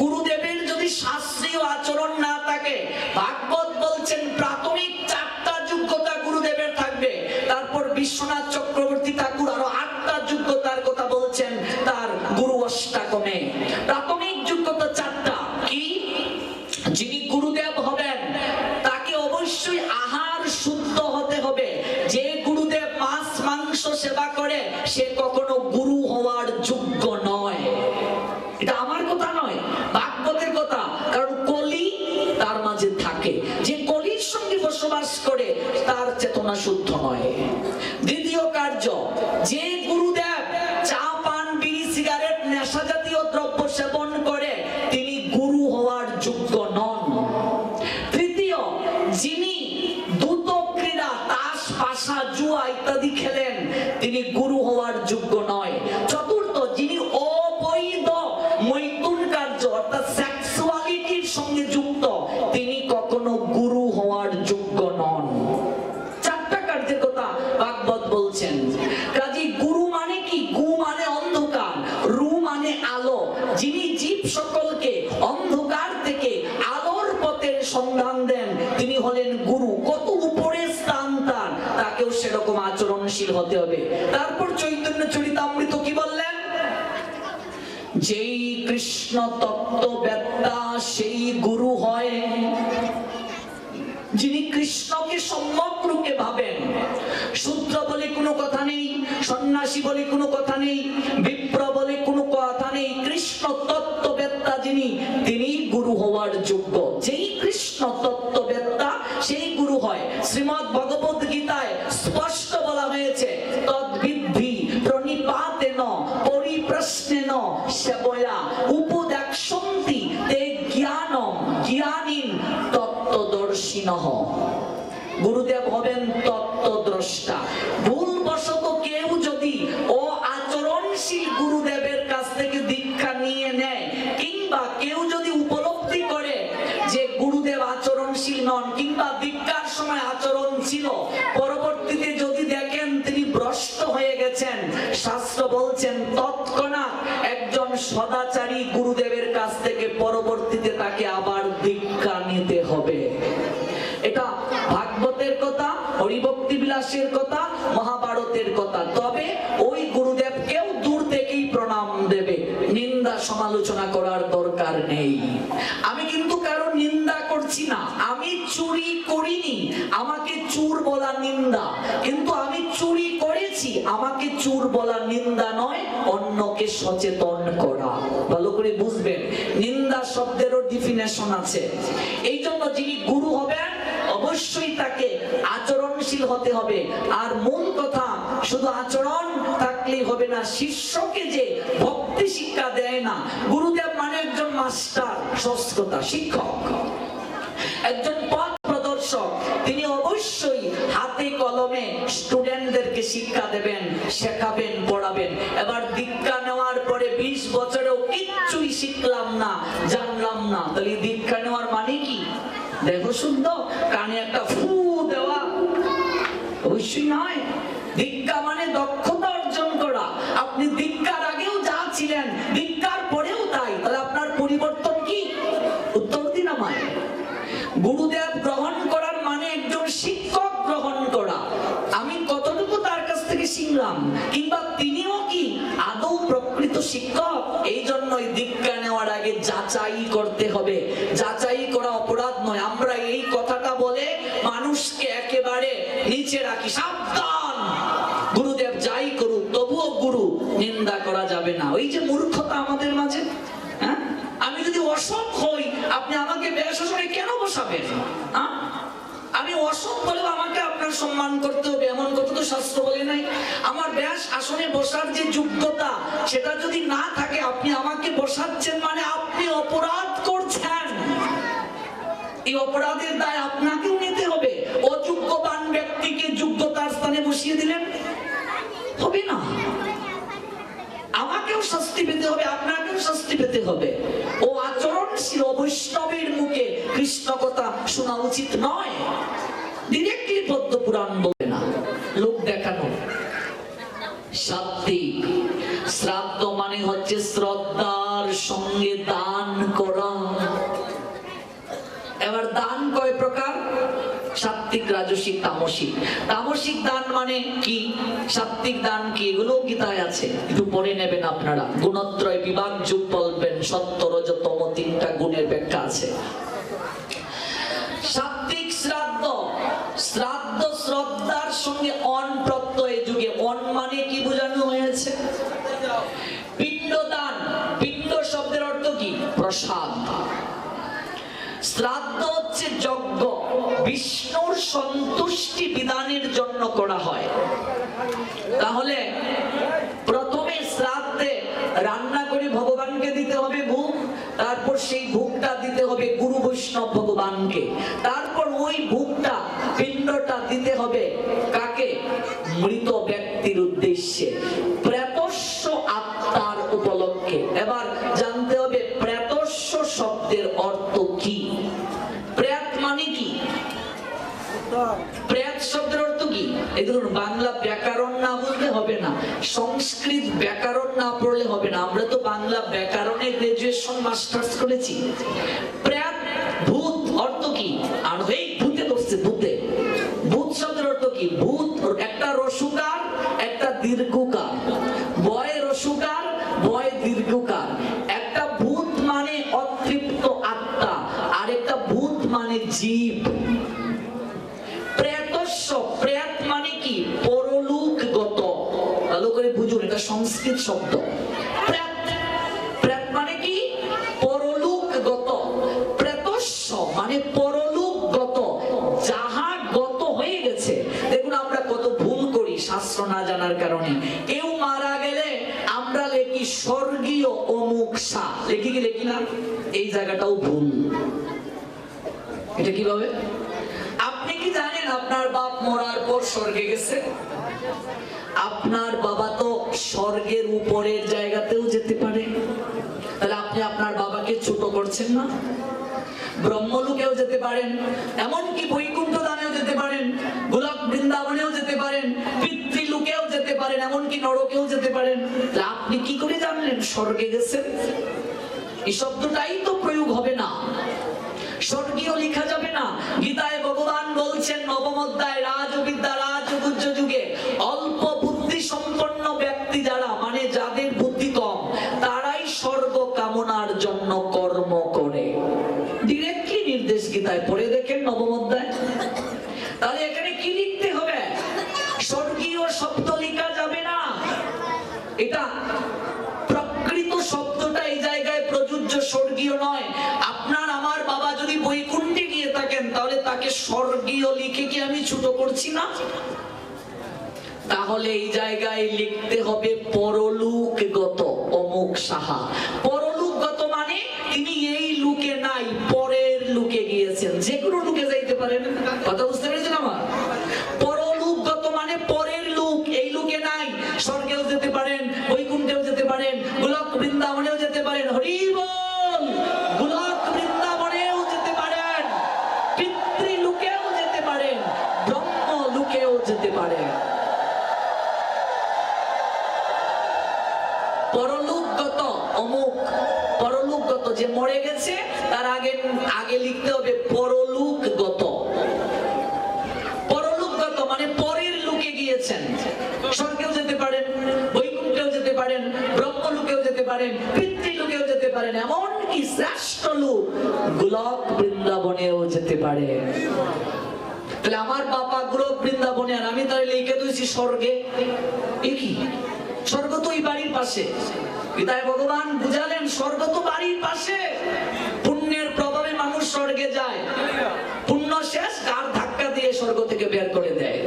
গুরুদেবের যদি শাস্ত্রীয় আচরণ না থাকে, ভাগবত বলছেন প্রাথমিক 4টা যোগ্যতা গুরুদেবের থাকবে। তারপর বিশ্বনাথ চক্রবর্তী ঠাকুর আরো 8টা যোগ্যতার কথা বলছেন তার গুরু অষ্টাকমে। প্রাথমিক যোগ্যতা 4টা কি? যিনি গুরুদেব হবেন তাকে অবশ্যই আহার শুদ্ধ হতে হবে। যে গুরুদেব মাছ মাংস সেবা করে সে কখনো গুরু হওয়ার যোগ্য নয়। এটা আমার কথা নয়, ভাগবতের কথা। কারণ কলি তার মাঝে থাকে, যে কলির সঙ্গে বসবাস করে তার চেতনা শুদ্ধ নয়। দ্বিতীয় কার্য, যে গুরুদেব চা পান বিড়ি সিগারেট নেশা জাতীয় দ্রব্য সেবন করে তিনি গুরু হওয়ার যোগ্য নন। তৃতীয়, যিনি দ্রুত ক্রীড়া তাস পাশা জুয়া ইত্যাদি খেলেন তিনি গুরু হওয়ার যোগ্য নয়। চতুর্থ, যিনি অবৈধ মৈথুন কার্য অর্থাৎ সেক্সুয়ালিটির সঙ্গে যুক্ত তিনি কখনো গুরু হওয়ার যোগ্য নন। 4টা কার্যের কথা ভাগবত বলছেন। কাজী গুরু মানে কি? গু মানে অন্ধকার, রু মানে আলো। যিনি জীব সকলকে অন্ধকার থেকে আলোর পথের সন্ধান দেন তিনি হলেন গুরু। কত উপরে স্থান তার, তাকেও সেরকম আচরণশীল হতে হবে। তারপর চৈতন্য চরিতামৃত কি বললেন? যেই কৃষ্ণ তত্ত্ববেত্তা সেই গুরু হয়। যিনি কৃষ্ণকে সম্যক রূপে ভাবেন, শূদ্র বলে কোনো কথা নেই, সন্ন্যাসী বলে কোনো কথা নেই, বিপ্র বলে কোনো কথা নেই। কৃষ্ণ তত্ত্ববেত্তা যিনি তিনি গুরু হওয়ার যোগ্য। যেই কৃষ্ণ তত্ত্ববেত্তা সেই গুরু হয়। শ্রীমদ্ ভগবত গীতায় স্পষ্ট বলা হয়েছে, তদ্বিদ্ধি প্রণিপাতেন পরিপ্রশ্নেন সেবয়া উপদেক্ষন্তি তে জ্ঞানম জ্ঞানীন তত্ত্বদর্শিনঃ। গুরুদেব হবেন তত্ত্বদ্রষ্টা। ভুলবশত কেউ যদি আচরণশীল গুরুদেবের কাছ থেকে দীক্ষা নিয়ে নেয়, কিংবা কেউ যদি উপলব্ধি করে যে গুরুদেব আচরণশীল নন, কিংবা দীক্ষার সময় আচরণ ছিল, পরবর্তীতে যদি দেখেন তিনি ভ্রষ্ট হয়ে গেছেন, শাস্ত্র বলছেন তৎক্ষণাৎ একজন সদাচারী গুরুদেবের কাছ থেকে পরবর্তীতে তাকে আবার দীক্ষা নিতে হবে। এটা ভাগবতের কথা, হরিভক্তি বিলাসের কথা, মহাভারতের কথা। তবে ওই গুরুদেবকেও দূর থেকেই প্রণাম দেবে, নিন্দা সমালোচনা করার দরকার নেই। আমি কিন্তু কারো নিন্দা করছি না, আমি চুরি করিনি, আমাকে চোর বলা নিন্দা। কিন্তু আমি চুরি করেছি, আমাকে চোর বলা নিন্দা নয়, অন্যকে সচেতন করা। ভালো করে বুঝবেন, নিন্দা শব্দেরও ডেফিনেশন আছে। এই জন্য যিনি গুরু হবেন অবশ্যই তাকে আচরণশীল হতে হবে। আর মূল কথা, শুধু আচরণ থাকলেই হবে না, শিষ্যকে যে ভক্তি শিক্ষা দেয় না। গুরুদেব মানে একজন মাস্টার, সংস্কৃতা শিক্ষক, একজন পথ প্রদর্শক। তিনি অবশ্যই হাতে কলমে স্টুডেন্টদেরকে শিক্ষা দেবেন, শেখাবেন, পড়াবেন। এবার দীক্ষা নেওয়ার পরে 20 বছরেও কিচ্ছুই শিখলাম না, জানলাম না, তাহলে দীক্ষা নেওয়ার মানে কি? দেখো শুদ্ধ কানে একটা ফু দেওয়া? অবশ্যই নয়। দীক্ষা মানে দক্ষতা অর্জন করা। আপনি দীক্ষার আগেও যা ছিলেন দীক্ষার পরেও তাই, তাহলে আপনার পরিবর্তন কি? উত্তর দিন আমায়। গুরুদেব গ্রহণ করার মানে একজন শিক্ষক গ্রহণ করা। আমি কতটুকু তার কাছ থেকে শিখলাম, কিংবা তিনিও কি আদৌ প্রকৃত শিক্ষক? এই জন্যই দীক্ষা নেওয়ার আগে যাচাই করতে হবে। যাচাই করা অপরাধ নয়। আমরা এই কথাটা বলে মানুষকে একেবারে নিচে রাখি, সাবধান, গুরুদেব যাই করুক তবুও গুরু, নিন্দা করা যাবে না। ওই যে মূর্খতা আমাদের মাঝে। হ্যাঁ, আমি যদি অসৎ হই আপনি আমাকে বেশ আসনে কেন বসাবেন? আমি অসৎ বলেও আমাকে আপনার সম্মান করতে হবে এমন কথা তো শাস্ত্র বলে নাই। আমার ব্যাস আসনে বসার যে যোগ্যতা সেটা যদি না থাকে আপনি আমাকে বসাচ্ছেন মানে আপনি অপরাধ করছেন। এই অপরাধের দায় আপনাকেও নিতে হবে। অযোগ্যবান ব্যক্তিকে যোগ্যতার স্থানে বসিয়ে দিলেন, হবে না। আমাকেও শাস্তি পেতে হবে, আপনাকেও শাস্তি পেতে হবে। ও আচরণশীল বৈষ্ণবের মুখে কৃষ্ণ কথা শোনা উচিত নয়। ডিরেক্টলি পদ্ম পুরাণ বলে না, লোক দেখানো। সাত্বিক শ্রাদ্ধ মানে হচ্ছে শ্রদ্ধার সঙ্গে দান করা। এবার দান কয় প্রকার? সাত্বিক, রাজসিক, তামসিক। তামসিক দান মানে কি, সাত্বিক দান কি, এগুলো গীতায় আছে, একটু পড়ে নেবেন আপনারা। গুণত্রয় বিভাগ যুগ বলবেন, সত্য রজ তম তিনটা গুণের ব্যাখ্যা আছে। সাত্বিক শ্রাদ্ধ, শ্রাদ্ধ শ্রদ্ধার সঙ্গে অন প্রত্যয় যুগে। অন মানে কি বোঝানো হয়েছে? পিণ্ডদান। পিণ্ড শব্দের অর্থ কি? প্রসাদ। শ্রাদ্ধ হচ্ছে যজ্ঞ, বিষ্ণুর সন্তুষ্টি বিধানের জন্য করা হয়। তাহলে প্রথমে শ্রাদ্ধে রান্না করে ভগবানকে দিতে হবে ভোগ, তারপর সেই ভোগটা দিতে হবে গুরু বৈষ্ণব ভগবানকে, তারপর ওই ভোগটা পিণ্ডটা দিতে হবে কাকে? মৃত ব্যক্তির উদ্দেশ্যে, প্রেতস্য আত্মার উপলক্ষে। এবার জানতে হবে প্রেতস্য শব্দের অর্থ কি। প্রেত মানে কি? প্রেত শব্দের অর্থ কি? এই ধরুন, বাংলা ব্যাকরণ না বুঝলে হবে না, সংস্কৃত ব্যাকরণ না পড়লে হবে না। আমরা তো বাংলা ব্যাকরণে গ্রাজুয়েশন মাস্টার্স করেছি। প্রেত, ভূত অর্থ কি? আর এই ভূতে বসছে, ভূতে। ভূত শব্দের অর্থ কি? ভূত একটা রসুকার, একটা দীর্ঘকার। বয় রসুকার, বয় দীর্ঘকার। একটা ভূত মানে অতৃপ্ত আত্মা, আর একটা ভূত মানে জীব। প্রেতস্য, প্রেত মানে কি? পরলোকগত। ভালো করে বুঝুন, এটা সংস্কৃত শব্দ। প্রেত, প্রেত মানে কি? পরলোকগত। প্রেতস্য মানে পরলোকগত, যাহা গত হয়ে গেছে। দেখুন আমরা কত ভুল করি শাস্ত্র না জানার কারণে। কেউ মারা গেলে আমরা লেখি স্বর্গীয় অমুক সা, লেখি কি লেখি না? এই জায়গাটাও ভুল। এটা কিভাবে? আপনি কি জানেন আপনার বাপ মরার পর স্বর্গে গেছে? আপনার বাবা তো স্বর্গের উপরের জায়গাতেও যেতে পারে। তাহলে আপনি আপনার বাবাকে ছোট করছেন না? ব্রহ্মলোকেও যেতে পারেন, এমনকি বৈকুণ্ঠ ধামেও যেতে পারেন, গোলক বৃন্দাবনেও যেতে পারেন, পিতৃলোকেও যেতে পারেন, এমনকি নরকেও যেতে পারেন। আপনি কি করে জানলেন স্বর্গে গেছেন? এই শব্দটাই তো প্রয়োগ হবে না, স্বর্গীয় লেখা যাবে না। গীতায় ভগবান বলছেন নবম অধ্যায়, রাজবিদ্যা রাজগুহ্য যুগে অল্প বুদ্ধি সম্পন্ন ব্যক্তি যারা, মানে যাদের বুদ্ধি কম, তারাই স্বর্গ কামনার জন্য কর্ম করে। ডিরেক্টলি নির্দেশ গীতায়, পড়ে দেখেন নবম অধ্যায়। তাহলে এখানে কি লিখতে হবে? স্বর্গীয় শব্দ লেখা যাবে না। এটা প্রকৃত শব্দটা এই জায়গায় প্রযোজ্য, স্বর্গীয় নয়। আপনার আমার বাবা যদি বৈকুণ্ঠে গিয়ে থাকেন, তাহলে তাকে স্বর্গীয় লিখে কি আমি ছোট করছি না? তাহলে এই জায়গায় লিখতে হবে পরলোকগত অমুক সাহা। পরলোকগত মানে তিনি এই লোকে নাই, পরের লোকে গিয়েছেন। যে কোনো লোকে যাইতে পারেন, কথা বুঝতে পেরেছেন আমার? পরলোকগত মানে পরের লোক, এই লোকে নাই। স্বর্গেও যেতে পারেন, বৈকুণ্ঠেও যেতে পারেন, গোলক বৃন্দাবনেও যেতে পারেন। হরি বল! গোলক বৃন্দাবনেও যেতে পারেন, পিতৃলোকেও যেতে পারেন, ব্রহ্মলোকেও যেতে পারেন। পরলোকগত অমুক, পরলোকগত যে মরে গেছে তার আগে লিখতে হবে পরলোকগত। পরলোকগত মানে পরের লোকে গিয়েছেন। স্বর্গেও যেতে পারেন, বৈকুণ্ঠেও যেতে পারেন, ব্রহ্মলোকেও যেতে পারেন, পিতৃলোকেও যেতে পারেন, এমনকি শ্রেষ্ঠ লোক গোলক বৃন্দাবনেও যেতে পারে। তাহলে আমার বাবা গোলক বৃন্দাবনে, আর আমি তাহলে লিখে দিয়েছি স্বর্গে। কি স্বর্গ তো এই বাড়ির পাশে। গীতায় ভগবান বুঝালেন স্বর্গ তো বাড়ির পাশে। পুণ্যের প্রভাবে মানুষ স্বর্গে যায়, পুণ্য শেষ কার ধাক্কা দিয়ে স্বর্গ থেকে বের করে দেয়।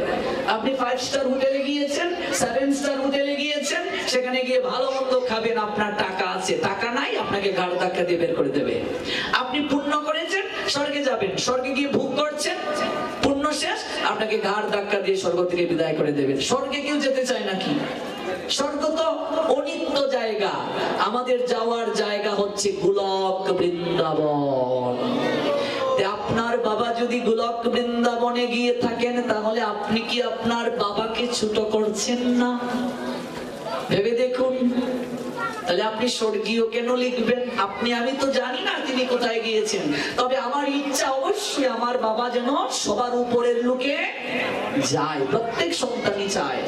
আপনি 5 স্টার হোটেলে গিয়েছেন, 7 স্টার হোটেলে গিয়েছেন, সেখানে গিয়ে ভালো মন্দ খাবেন, আপনার টাকা আছে, টাকা নাই, আপনাকে ঘাড় ধাক্কা দিয়ে বের করে দেবে। আপনি পুণ্য করেছেন, স্বর্গে যাবেন, স্বর্গে গিয়ে ভোগ করছেন, পুণ্য শেষ, আপনাকে ঘাড় ধাক্কা দিয়ে স্বর্গ থেকে বিদায় করে দেবে। স্বর্গে কেউ যেতে চায় নাকি? স্বর্গ তো অনিত্য জায়গা, আমাদের যাওয়ার জায়গা হচ্ছে গোলক বৃন্দাবন। আপনার বাবা যদি গোলক বৃন্দাবনে গিয়ে থাকেন, তাহলে আপনি কি আপনার বাবাকে ছোট করছেন না? ভেবে দেখুন। তাহলে আপনি স্বর্গীয় কেন লিখবেন? আপনি, আমি তো জানি না তিনি কোথায় গিয়েছেন, তবে আমার ইচ্ছা অবশ্যই আমার বাবা যেন সবার উপরের লোকে যায়, প্রত্যেক সন্তানই চায়।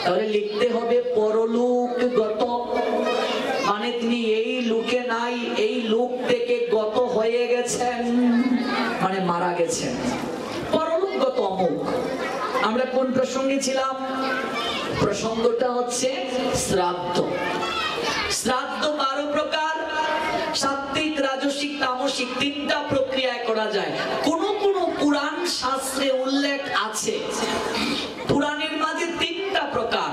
তাহলে লিখতে হবে পরলোকগত, মানে তিনি এই লোকে নাই, এই লোক থেকে গত হয়ে গেছেন, মানে মারা গেছেন। পরলোকগত অমুক। আমরা কোন প্রসঙ্গে ছিলাম? প্রসঙ্গটা হচ্ছে শ্রাদ্ধ। শ্রাদ্ধ 12 প্রকার, সাত্ত্বিক, রাজসিক, তামসিক, 3টা প্রক্রিয়ায় করা যায়। কোন কোন পুরাণ শাস্ত্রে উল্লেখ আছে পুরাণের মাঝে 3টা প্রকার,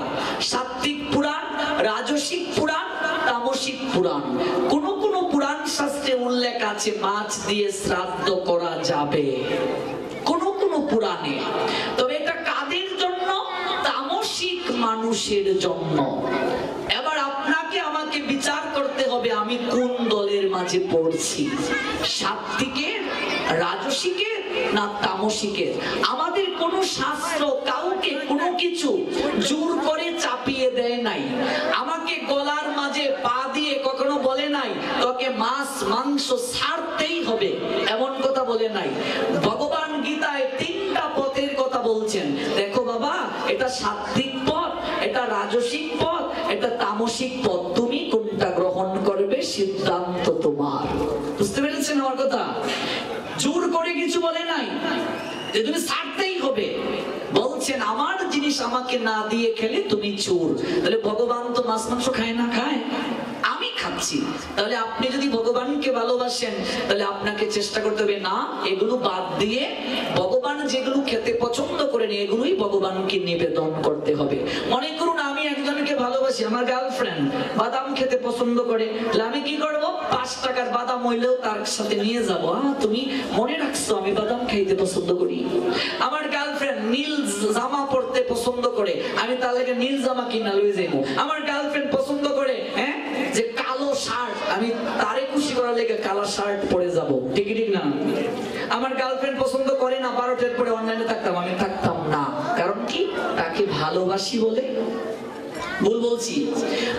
সাত্ত্বিক পুরাণ, রাজসিক পুরাণ, তামসিক পুরাণ। কোন কোন পুরাণ শাস্ত্রে উল্লেখ আছে মাছ দিয়ে শ্রাদ্ধ করা যাবে, কোন কোন পুরাণে। তবে এটা কাদের জন্য? তামসিক মানুষের জন্য। এবার আপনাকে আমাকে বিচার করতে হবে আমি কোন দলের মাঝে পড়ছি, সাত্ত্বিকের, রাজসিকের না তামসিকের। আমাদের কোন শাস্ত্র কাউকে কোনো কিছু জোর করে চাপিয়ে দেয় নাই, আমাকে গলার মাঝে পা দিয়ে কখনো বলে নাই তোকে মাছ মাংস ছাড়তেই হবে, এমন কথা বলে নাই। ভগবান গীতায় 3টা পথের কথা বলছেন। দেখো বাবা, এটা সাত্ত্বিক পথ, এটা রাজসিক পথ, এটা তামসিক পথ, তুমি কোনটা গ্রহণ করবে সিদ্ধান্ত তোমার। বুঝতে পেরেছেন আমার কথা? জোর করে কিছু বলে নাই যে তুমি ছাড়তেই হবে, বলছেন আমার জিনিস আমাকে না দিয়ে খেলে তুমি চোর। তাহলে ভগবান তো মাছ মাংস খায় না? খায়, আমি খাচ্ছি। তাহলে আপনি যদি ভগবানকে ভালোবাসেন, তাহলে আপনাকে চেষ্টা করতে হবে না এগুলো বাদ দিয়ে ভগবান যেগুলো খেতে পছন্দ করেন এগুলোই ভগবানকে নিবেদন করতে হবে। মনে করুন আমি একজনকে ভালোবাসি, আমার গার্লফ্রেন্ড বাদাম খেতে পছন্দ করে, তাহলে আমি কি করবো? 5 টাকার বাদাম হইলেও তার সাথে নিয়ে যাবো। তুমি মনে রাখছো আমি বাদাম খাইতে পছন্দ করি। আমার গার্লফ্রেন্ড নীল জামা পরতে পছন্দ করে, আমি তার লাগে নীল জামা কিনা লয়ে যাবো। আমার গার্লফ্রেন্ড পছন্দ করে যে কালো শার্ট, আমি তারে খুশি করার লেগে কালো শার্ট পরে যাব, ঠিক ঠিক না? আমার গার্লফ্রেন্ড পছন্দ করে না 12টার পরে অনলাইনে থাকতাম, আমি থাকতাম না। কারণ কি? তাকে ভালোবাসি বলে। ভুল বলছি?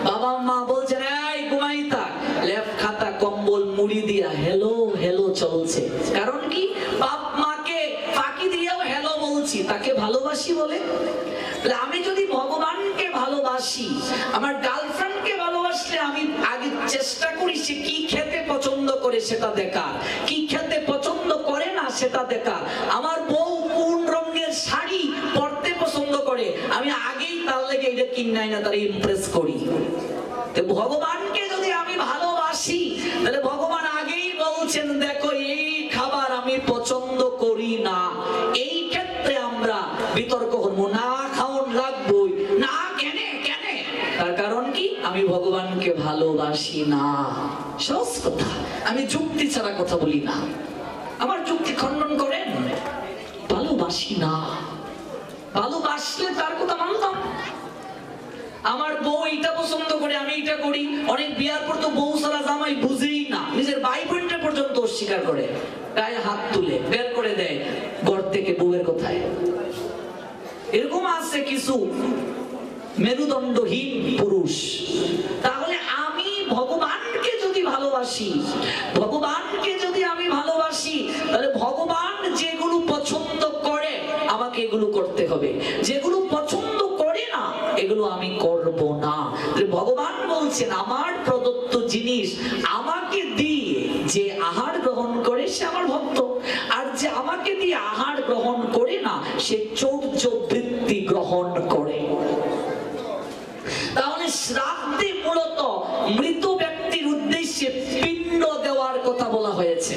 বাবা মা বলছেন এই ঘুমাই থাক, লেপ খাতা কম্বল মুড়ি দিয়া হেলো হেলো চলছে। কারণ কি? বাপ মাকে ফাঁকি দিয়েও হেলো বলছি, তাকে ভালোবাসি বলে। আমি যদি ভগবানকে ভালোবাসি, আমার গার্লফ্রেন্ডকে ভালোবাসলে আমি আগে চেষ্টা করি সে কি খেতে পছন্দ করে সেটা দেখা, কি খেতে পছন্দ করে না সেটা দেখা, আমার বউ কোন রঙের শাড়ি পরতে পছন্দ করে আমি আগেই তার লেগে এটা কিনাই না তার ইমপ্রেস করি। তো ভগবানকে যদি আমি ভালোবাসি, তাহলে ভগবান আগেই বলছেন দেখো এই খাবার আমি পছন্দ করি না, এই ক্ষেত্রে আমরা বিতর্ক করব না, খাওন লাগবই না। কেন? তার কারণ কি? আমি ভগবানকে ভালোবাসি না। সহজ কথা, আমি যুক্তি ছাড়া কথা বলি না। আমার যুক্তি খণ্ডন করেন? ভালোবাসি না। ভালোবাসলে তার কথা মানতাম। আমার বউ এটা পছন্দ করে আমি এটা করি। অনেক বিয়ার পর তো বউ সারা জামাই বুঝেই না, নিজের ভাই বোনটা পর্যন্ত অস্বীকার করে, গায়ে হাত তুলে বের করে দেয় ঘর থেকে বউয়ের কথায়। এরকম আছে কিছু মেরুদণ্ডহীন পুরুষ। তাহলে আমি ভগবানকে যদি ভালোবাসি, তাহলে ভগবান যেগুলো পছন্দ করে আমাকে এগুলো করতে হবে, যেগুলো পছন্দ করে না এগুলো আমি করব না। ভগবান বলছেন আমার প্রদত্ত জিনিস আমাকে দিয়ে যে আহার গ্রহণ করে সে আমার ভক্ত, আর যে আমাকে দিয়ে আহার গ্রহণ করে না সে চৌর্য বৃত্তি গ্রহণ করে। তাহলে শ্রাদ্ধে মূলত মৃত ব্যক্তির উদ্দেশ্যে পিণ্ড দেওয়ার কথা বলা হয়েছে।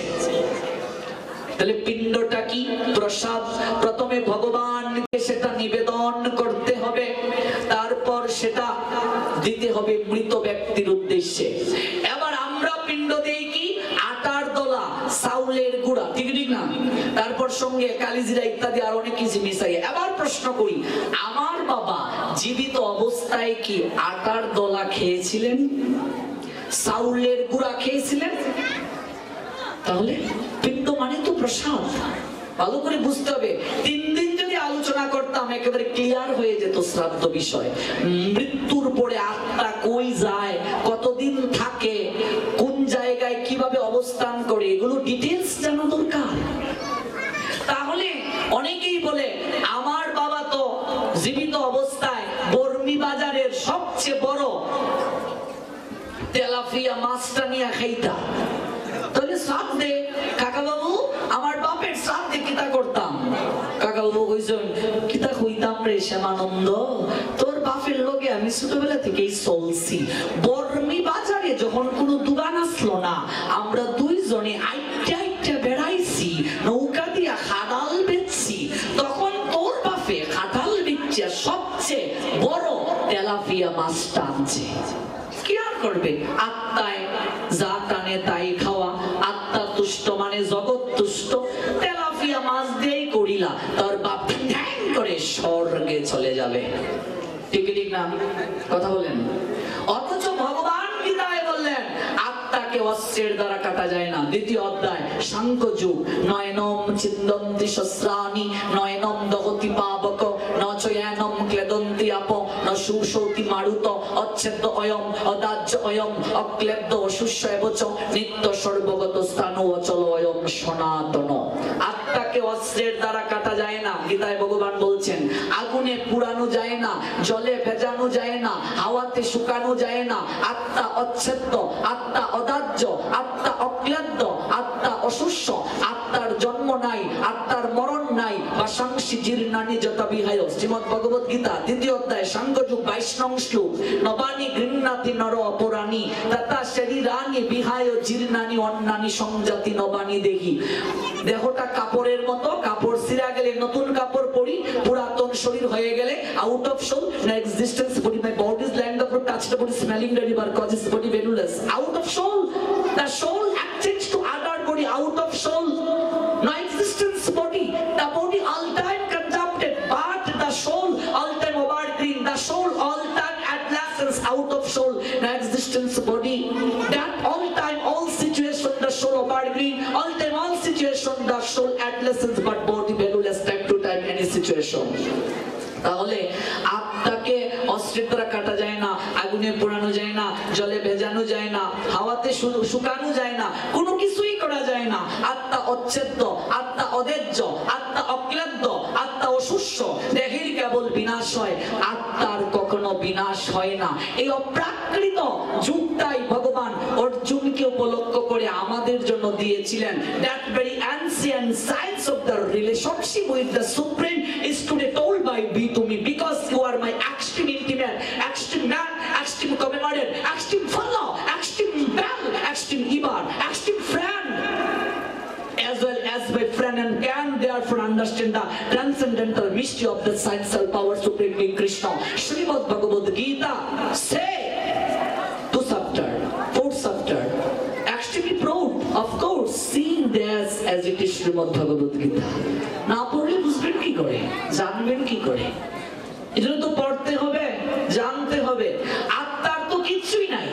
তাহলে পিণ্ডটা কি? প্রসাদ। প্রথমে ভগবানকে সেটা নিবেদন করতে হবে, তারপর সেটা দিতে হবে মৃত ব্যক্তির উদ্দেশ্যে। এবার আমরা পিণ্ড দেই কি? আটার দলা, চাউলের গুঁড়া, ঠিক ঠিক না? তারপর সঙ্গে কালিজিরা ইত্যাদি আর অনেক কিছু মিশাই। এবার প্রশ্ন করি, আমার বাবা জীবিত অবস্থায় কি আটার দলা খেয়েছিলেন, চাউলের গুঁড়া খেয়েছিলেন? তাহলে পিণ্ড মানে তো প্রসাদ। ভালো করে বুঝতে হবে। 3 দিন যদি আলোচনা করতাম একেবারে ক্লিয়ার হয়ে যেত শ্রাদ্ধ বিষয়। মৃত্যুর পরে আত্মা কই যায়, কতদিন থাকে, কোন জায়গায় কিভাবে অবস্থান করে, এগুলো ডিটেইলস জানা দরকার। তাহলে অনেকেই বলে আমার বাবা তো জীবিত অবস্থায় বর্মি বাজারের সবচেয়ে বড় তেলাপিয়া মাছটা নিয়ে খাইতা। তাহলে শ্রাদ্ধে কাকা বাবু আমার বাপের শ্রাদ্ধে কিতা করতাম? কাকা বাবু কইছেন কিতা কইতাম রে শ্যামানন্দ, তোর বাপের লগে আমি ছোটবেলা থেকেই চলছি। বর্মি বাজারে যখন কোনো দোকান আসলো না, আমরা দুইজনে আইটা আইটা বেড়াইছি, নৌকা দিয়া খাটাল বেচছি। তখন তোর বাপে খাটাল বেচছে সবচেয়ে বড় তেলাপিয়া মাছটা আনছে। কি আর করবে? আত্মায় যা টানে তাই খাওয়া। আত্মা তুষ্ট মানে জগৎ তুষ্ট। তেলাপিয়া মাছ দিয়েই করিলা, তোর বাপ ঠ্যাং করে স্বর্গে চলে যাবে। ঠিক ঠিক না? কথা বলেন। অথচ ভগবান গীতায় বললেন আত্মাকে অস্ত্রের দ্বারা কাটা যায় না। 2য় অধ্যায় সাংখ্যযোগ, নয়নম চিন্দন্তি শস্ত্রাণি নয়নম দহতি পাবক নচয়ানম ক্লেদন্তি আপ ন সুশৌতি মারুত অচ্ছেদ্য অয়ম অদাজ্য অয়ম অক্লেদ্য অশুষ্য এবচ নিত্য সর্বগত স্থান অচল অয়ম সনাতন। আত্মাকে অস্ত্রের দ্বারা কাটা যায় না। গীতায় ভগবান বলছেন আগুনে পুড়ানো যায় না, জলে ভেজানো যায় না, হাওয়াতে শুকানো যায় না। আত্মা অচ্ছেদ্য, আত্মা অদাহ্য, আত্মা অক্লেদ্য, আত্মা অশুষ্য। আত্মার জন্ম নাই, আত্মার মরণ নাই। বাসাংসি জীর্ণানি যত বিহায়। শ্রীমদ ভগবত গীতা 2য় অধ্যায় সাংখ্যযোগ 22 নং শ্লোক। নবানি গৃহ্ণাতি নর অপরাণী তথা শরীরানি বিহায় জীর্ণানি অন্নানি সংজাতি নবানি দেহি। দেহটা কাপড়ের মতো, কাপড় ছিঁড়া গেলে নতুন কাপড় পরি, পুরাতন শরীর হয়ে গেলে out of soul no existence body, my body is land of touch the body smelling the river causes body valueless. Out of soul, the soul acts to other body. Out of soul no existence body, the body all time corrupted, but the soul all time evergreen. The soul all time adolescence. Out of soul no existence body, that all time all situation the soul evergreen, all time all situation the soul adolescence, but body valueless time to time any situation. তাহলে আত্মাকে অস্ত্রের দ্বারা কাটা যায় না, আগুনে পোড়ানো যায় না, জলে ভেজানো যায় না, হাওয়াতে শুকানো যায় না, কোনো কিছুই করা যায় না। আত্মা অচ্ছেদ্য, আত্মা অদেজ্য, আত্মা অক্লেদ্য, আত্মা অশুষ্য। দেহের কেবল বিনাশ হয়, আত্মার কখনো বিনাশ হয় না। এই অপ্রাকৃত যুগটাই ভগবান অর্জুনকে উপলক্ষ করে আমাদের জন্য দিয়েছিলেন। That very ancient science of the relationship with the Supreme is today told by me to me, because you are my extreme intimate, extreme man, extreme commemorated, extreme follow, extreme pal, extreme ibar, extreme friend, as well as my friend, and can therefore understand the transcendental mystery of the sciential power supreme being Krishna. Srimad Bhagavad Gita say 2 chapter, 4 chapter, extremely proud, of course, seeing this as it is Srimad Bhagavad Gita. না পড়লে বুঝবেন কি করে, জানবেন কি করে? এজন্য তো পড়তে হবে, জানতে হবে। আত্মার তো কিছুই নাই।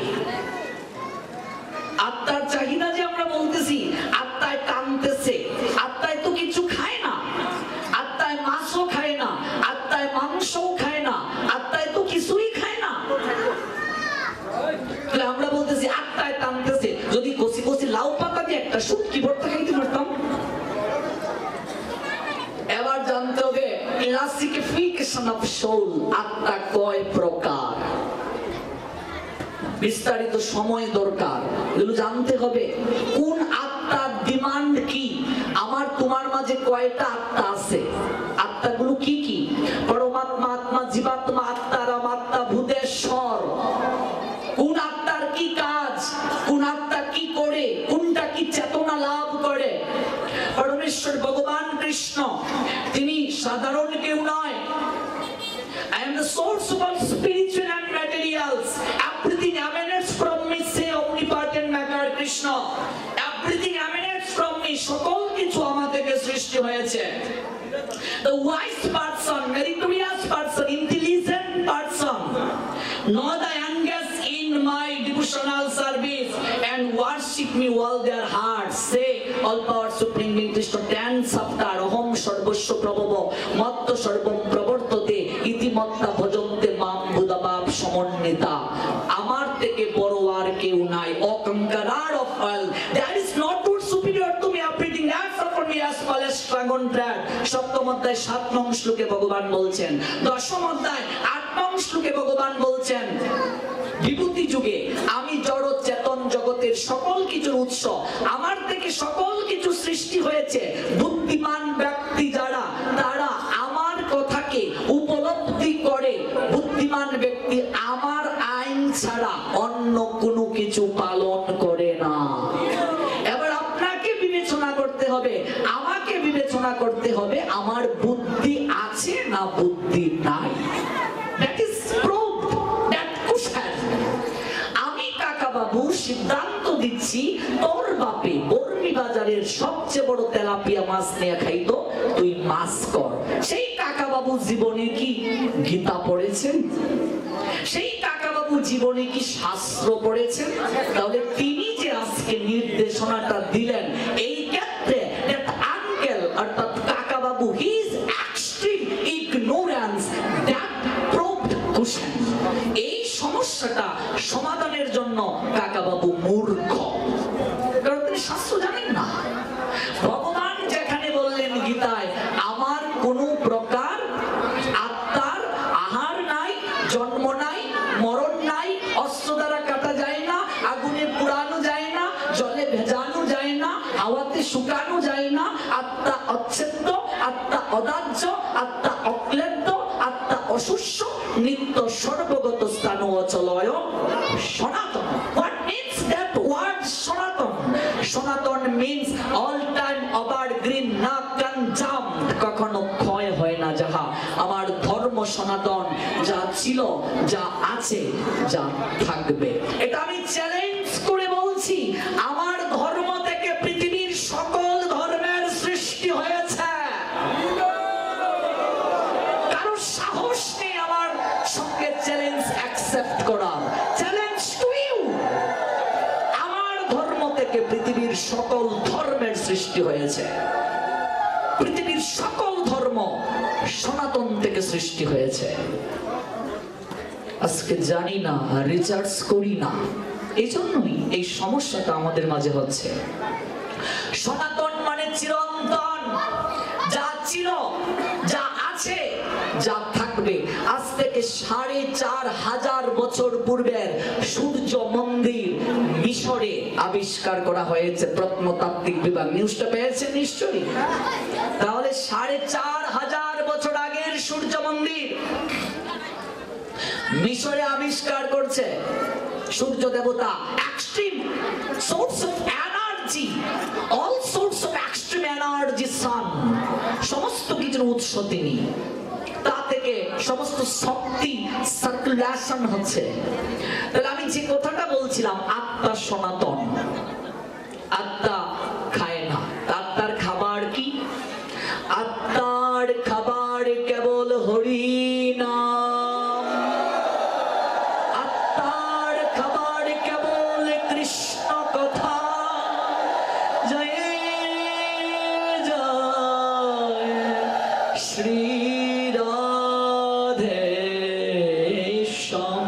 আত্মার চাহিদা যে আমরা বলতেছি, আত্মায় টানতেছে, আত্মায় তো কিছু খায় না, আত্মায় মাছও খায় না, আত্মায় মাংসও খায় না, আত্মায় তো কিছুই খায় না। আমরা বলতেছি আত্মায় টানতেছে। যদি কষি কষি লাউ পাতা দিয়ে একটা শুটকি ভর্তা খাইতে পারতাম। এবার জানতে হবে ক্লাসিফিকেশন অফ সোল, আত্মা কয় প্রকার। বিস্তারিত সময় দরকার, এগুলো জানতে হবে। কোন আত্মার ডিমান্ড কি? আমার তোমার মাঝে কয়টা আত্মা আছে? আত্মাগুলো কি কি? পরমাত্মা, আত্মা, জীবাত্মা, আত্মা, রামাত্মা, ভূতেশ্বর। কোন আত্মার কি কাজ? কোন আত্মা কি করে? কোনটা কি চেতনা লাভ করে? পরমেশ্বর ভগবান কৃষ্ণ তিনি সাধারণ কেউ নয়। I am the source of all spiritual and materials. সকল কিছু আমার থেকে সৃষ্টি হয়েছে। The wise person, meritorious person, intelligent person, know the engage in my devotional service and worship me all their hearts. Say, all power supreme being Krishna dance after Aham Sarvasya Prabhava Matta Sarvam Pravartate Iti Matta Bhajante Mam Buddhabab Samannita. Amar teke boro ar keu nai, O conqueror of all. There is not good superior to me, operating acts upon me as well as dragon tread. সপ্তম অধ্যায় 7 নং শ্লোকে ভগবান বলছেন, দশম অধ্যায় 8 নং শ্লোকে ভগবান বলছেন, বিভূতি যুগে আমি জড় চেতন জগতের সকল কিছুর উৎস, আমার থেকে সকল কিছু সৃষ্টি হয়েছে। বুদ্ধিমান ব্যক্তি যারা, তারা আমার কথাকে উপলব্ধি করে। বুদ্ধিমান ব্যক্তি আমার আইন ছাড়া অন্য কোনো কিছু পালন করে না। এবার আপনাকে বিবেচনা করতে হবে, আমাকে বিবেচনা করতে হবে, আমার বুদ্ধি আছে না বুদ্ধি নাই। That is proved, that question. আমি কাকা বাবু সিদ্ধান্ত দিচ্ছি, তোর বাপে বর্মি বাজারের সবচেয়ে বড় তেলাপিয়া মাছ নিয়ে খাইতো, তুই মাছ কর। সেই কাকা বাবু জীবনে কি গীতা পড়েছেন? সেই কাকা বাবু জীবনে কি শাস্ত্র পড়েছেন? তাহলে তিনি যে আজকে নির্দেশনাটা দিলেন এই ক্ষেত্রে, that uncle অর্থাৎ কাকা বাবু, his extreme ignorance, that proved question. এই সমস্যাটা সমাধানের জন্য কাকা বাবু মূর্খ, কারণ তিনি শাস্ত্র জানেন না। ভগবান যেখানে বললেন গীতায়, আমার কোনো প্রকার আত্মার আহার নাই, জন্ম নাই, মরণ নাই, অস্ত্র দ্বারা কাটা যায় না, আগুনে পুড়ানো যায় না, জলে ভেজানো যায় না, হাওয়াতে শুকানো যায় না, আত্মা অচ্ছেদ্য, আত্মা অদাহ্য, আত্মা অক্লেদ্য, আত্মা অশুষ্য, নিত্য সর্বগত স্থান অচলয় সনাতন। What means that word সনাতন? সনাতন means all time evergreen, না consumed, কখনো ক্ষয় হয় না যাহা। আমার ধর্ম সনাতন, যা ছিল, যা আছে, যা থাকবে। এটা আমি চ্যালেঞ্জ করে বলছি, আমার ধর্ম থেকে পৃথিবীর সকল ধর্মের সৃষ্টি হয়েছে। কারো সাহস নেই আমার সঙ্গে চ্যালেঞ্জ অ্যাকসেপ্ট করার। Challenge to you. আমার ধর্ম থেকে পৃথিবীর সকল ধর্মের সৃষ্টি হয়েছে। পৃথিবীর সকল ধর্ম সনাতন থেকে সৃষ্টি হয়েছে। আজকে জানি না, রিসার্চ করি না, এই জন্যই এই সমস্যাটা আমাদের মাঝে হচ্ছে। সনাতন মানে চিরন্তন, যা ছিল, যা আছে, যা থাকবে। আজ থেকে 4500 বছর পূর্বের সূর্য মন্দির মিশরে আবিষ্কার করা হয়েছে, প্রত্নতাত্ত্বিক বিভাগ। নিউজটা পেয়েছেন নিশ্চয়ই। তাহলে 4500 বছর আগের সূর্য মন্দির মিশরে আবিষ্কার করছে। সূর্য দেবতা, extreme source of energy, all source of extreme energy, sun, সমস্ত কিছুর উৎস তিনি। তা থেকে সমস্ত শক্তি সার্কুলেশন হচ্ছে। তাহলে আমি যে কথাটা বলছিলাম, আত্মা সনাতন, আত্মা খায় না। আত্মার খাবার কি? আত্মার খাবার কেবল হরিনাম, আত্মার খাবার কেবল কৃষ্ণ কথা। জয় জয় শ্রী রাধে শ্যাম।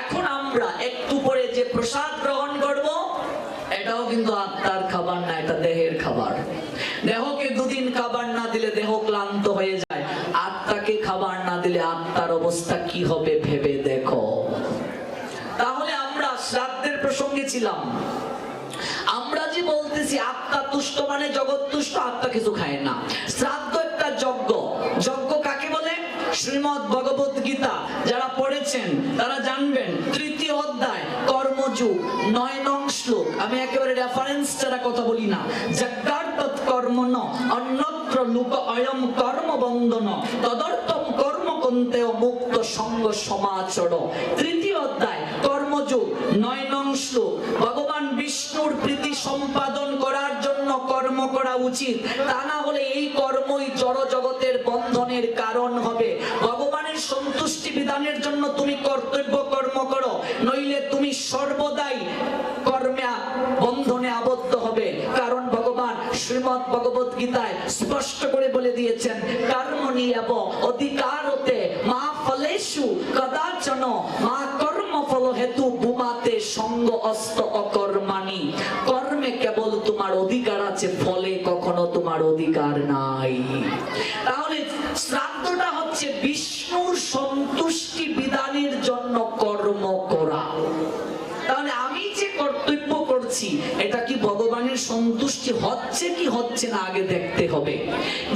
এখন আমরা একটু পরে যে প্রসাদ গ্রহণ করব, এটাও কিন্তু আত্মার খাবার না, এটা দেহের খাবার। দেহকে দুদিন খাবার না দিলে দেহ ক্লান্ত হয়ে যায়। আত্মাকে খাবার না দিলে আত্মার অবস্থা কি হবে ভেবে দেখো। তাহলে আমরা শ্রাদ্ধের প্রসঙ্গে ছিলাম। আমরা যে বলতেছি আত্মা তুষ্ট মানে জগৎ তুষ্ট, আত্মা কিছু খায় না। শ্রাদ্ধ একটা যজ্ঞ। যজ্ঞ কাকে বলে? শ্রীমদ্ ভগবত গীতা যারা পড়েছেন তারা জানবেন, 3য় অধ্যায় কর্মযোগ 9 নং শ্লোক। আমি একেবারে রেফারেন্স ছাড়া কথা বলি না। যজ্ঞার্থৎ কর্মণ অন্যত্র লোক অয়ম কর্ম বন্ধন তদর্থম কর্ম কন্তেয় মুক্ত সঙ্গ সমাচর। 3য় অধ্যায় কর্মযোগ 9 নং শ্লোক। ভগবান বিষ্ণুর প্রীতি সম্পাদন করার জন্য কর্ম করা উচিত, তা না হলে এই কর্মই জড় জগতের বন্ধনের কারণ হবে। ভগবানের সন্তুষ্টি বিধানের জন্য তুমি কর্তব্য কর্ম করো, নইলে তুমি সর্বদাই কর্মে বন্ধনে আবদ্ধ হবে। কারণ ভগবান শ্রীমদ্ ভগবত গীতায় স্পষ্ট করে বলে দিয়েছেন, কর্মণীয়ব অধিকারতে মা ফলেষু কদাচন মা কর্ম ফল হেতু ভূমাতে সঙ্গ অস্ত অকর্মাণি। কর্মে কেবল তোমার অধিকার আছে, ফলে কখনো তোমার অধিকার নাই। তাহলে শ্রাদ্ধটা হচ্ছে বিষ্ণুর সন্তুষ্টি বিধানের জন্য কর্ম করা। তাহলে আমি যে কর্তব্য করছি এটা কি ভগবানের সন্তুষ্টি হচ্ছে কি হচ্ছে না আগে দেখতে হবে।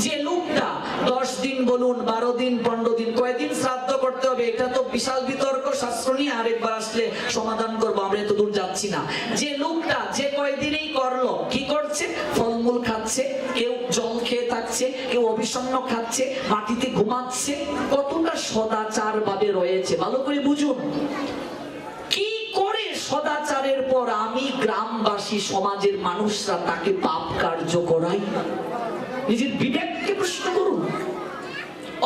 যে লোকটা 10 দিন বলুন, 12 দিন, 15 দিন, কয়দিন শ্রাদ্ধ করতে হবে এটা তো বিশাল বিতর্ক, শাস্ত্র নিয়ে আরেকবার আসলে সমাধান করবো, আমরা এত দূর যাচ্ছি না। যে লোকটা যে কয়দিনেই করলো, কি করছে? ফলমূল খাচ্ছে, কেউ জল খেয়ে থাকছে, কেউ অবিষণ্ণ খাচ্ছে, মাটিতে ঘুমাচ্ছে। কতটা সদাচার ভাবে রয়েছে ভালো করে বুঝুন। কি করে সদাচারের পর আমি গ্রামবাসী সমাজের মানুষরা তাকে পাপ কার্য করাই? নিজের বিবেককে প্রশ্ন করুন।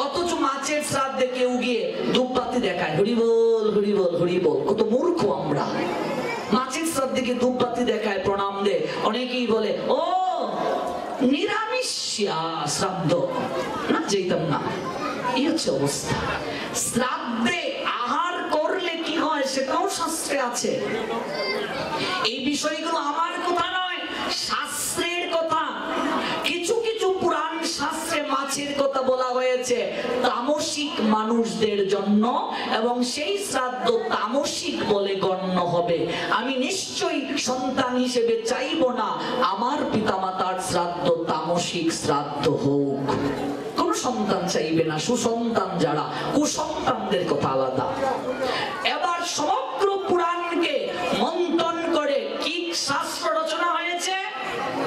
অথচ মাছের শ্রাদ্ধে কেউ গিয়ে ধূপবাতি দেখায়, হরিবল হরিবল হরিবল। কত মূর্খ আমরা! মাছের শ্রাদ্ধে গিয়ে ধূপবাতি দেখায়, প্রণাম দেয়। অনেকেই বলে ও নিরামিষ শ্রাদ্ধ, না যেতাম না। এই হচ্ছে অবস্থা। শ্রাদ্ধে আহার করলে কি হয় সেটাও শাস্ত্রে আছে। এই বিষয়গুলো আমার কথা নয়, শাস্ত্রের কথা। কিছু কিছু পুরাণ শাস্ত্রে মাছের কথা বলা হয়েছে তামসিক মানুষদের জন্য, এবং সেই শ্রাদ্ধ তামসিক বলে গণ্য হবে। আমি নিশ্চয়ই সন্তান হিসেবে চাইব না আমার পিতামাতার শ্রাদ্ধ তামসিক শ্রাদ্ধ হোক। কোন সন্তান চাইবে না, সুসন্তান যারা, কুসন্তানদের কথা আলাদা। এবার সমগ্র পুরাণকে মন্থন করে কি শাস্ত্র রচনা হয়েছে?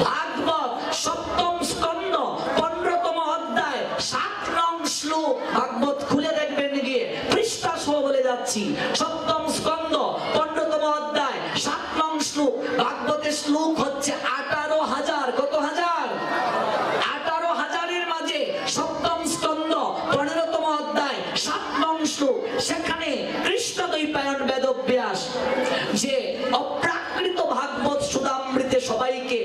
ভাগবত 7ম স্কন্ধ 15তম অধ্যায় 7 নং শ্লোক। ভাগবত খুলে দেখবেন গিয়ে, পৃষ্ঠা সহ বলে যাচ্ছি। 7ম স্কন্ধ 15তম অধ্যায় 7 নং শ্লোক। ভাগবতের শ্লোক হচ্ছে 18,000। কত হাজার? 18,000-এর মাঝে 7ম স্কন্ধ 15তম অধ্যায় 7 নং শ্লোক। সেখানে কৃষ্ণ দ্বৈপায়ন বেদব্যাস যে অপ্রাকৃত ভাগবত সুধামৃতে সবাইকে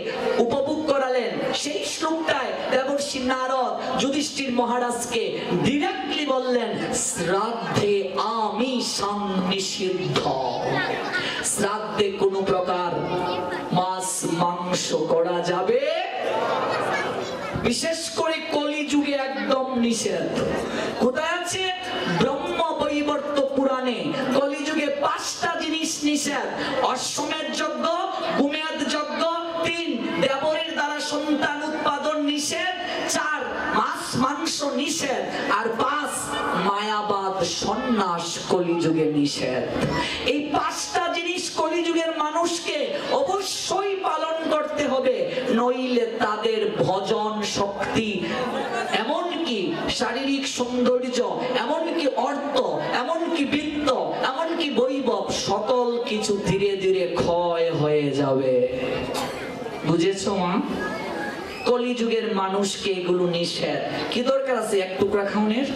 উপভোগ করালেন, সেই শ্লোকটায় দেবর্ষি নারদ যুধিষ্ঠির মহারাজকে ডিরেক্টলি বললেন, শ্রাদ্ধে আমিষাং নিষিদ্ধ। শ্রাদ্ধে কোনো প্রকার মাছ মাংস করা যাবে, বিশেষ করে কলিযুগে একদম নিষেধ। কোথায় আছে? ব্রহ্ম বৈবর্ত পুরাণে কলিযুগে 5টা জিনিস নিষেধ। অশ্বমেধ যজ্ঞ, ভূমেধ যজ্ঞ। 3 দেবরের দ্বারা সন্তান উৎপাদন নিষেধ। 4 মাছ মাংস নিষেধ। আর 5 মায়াবাদ সন্ন্যাস কলিযুগে নিষেধ। এই 5টা জিনিস কলিযুগের মানুষকে অবশ্যই পালন করতে হবে, নইলে তাদের ভজন শক্তি, এমনকি শারীরিক সৌন্দর্য, এমনকি অর্থ, এমনকি বিত্ত, এমনকি বৈভব, সকল কিছু ধীরে ধীরে ক্ষয় হয়ে যাবে। বুঝেছো মা? কলিযুগের মানুষকে এগুলো নিষেধ। কি দরকার আছে এক টুকরা খাওনের?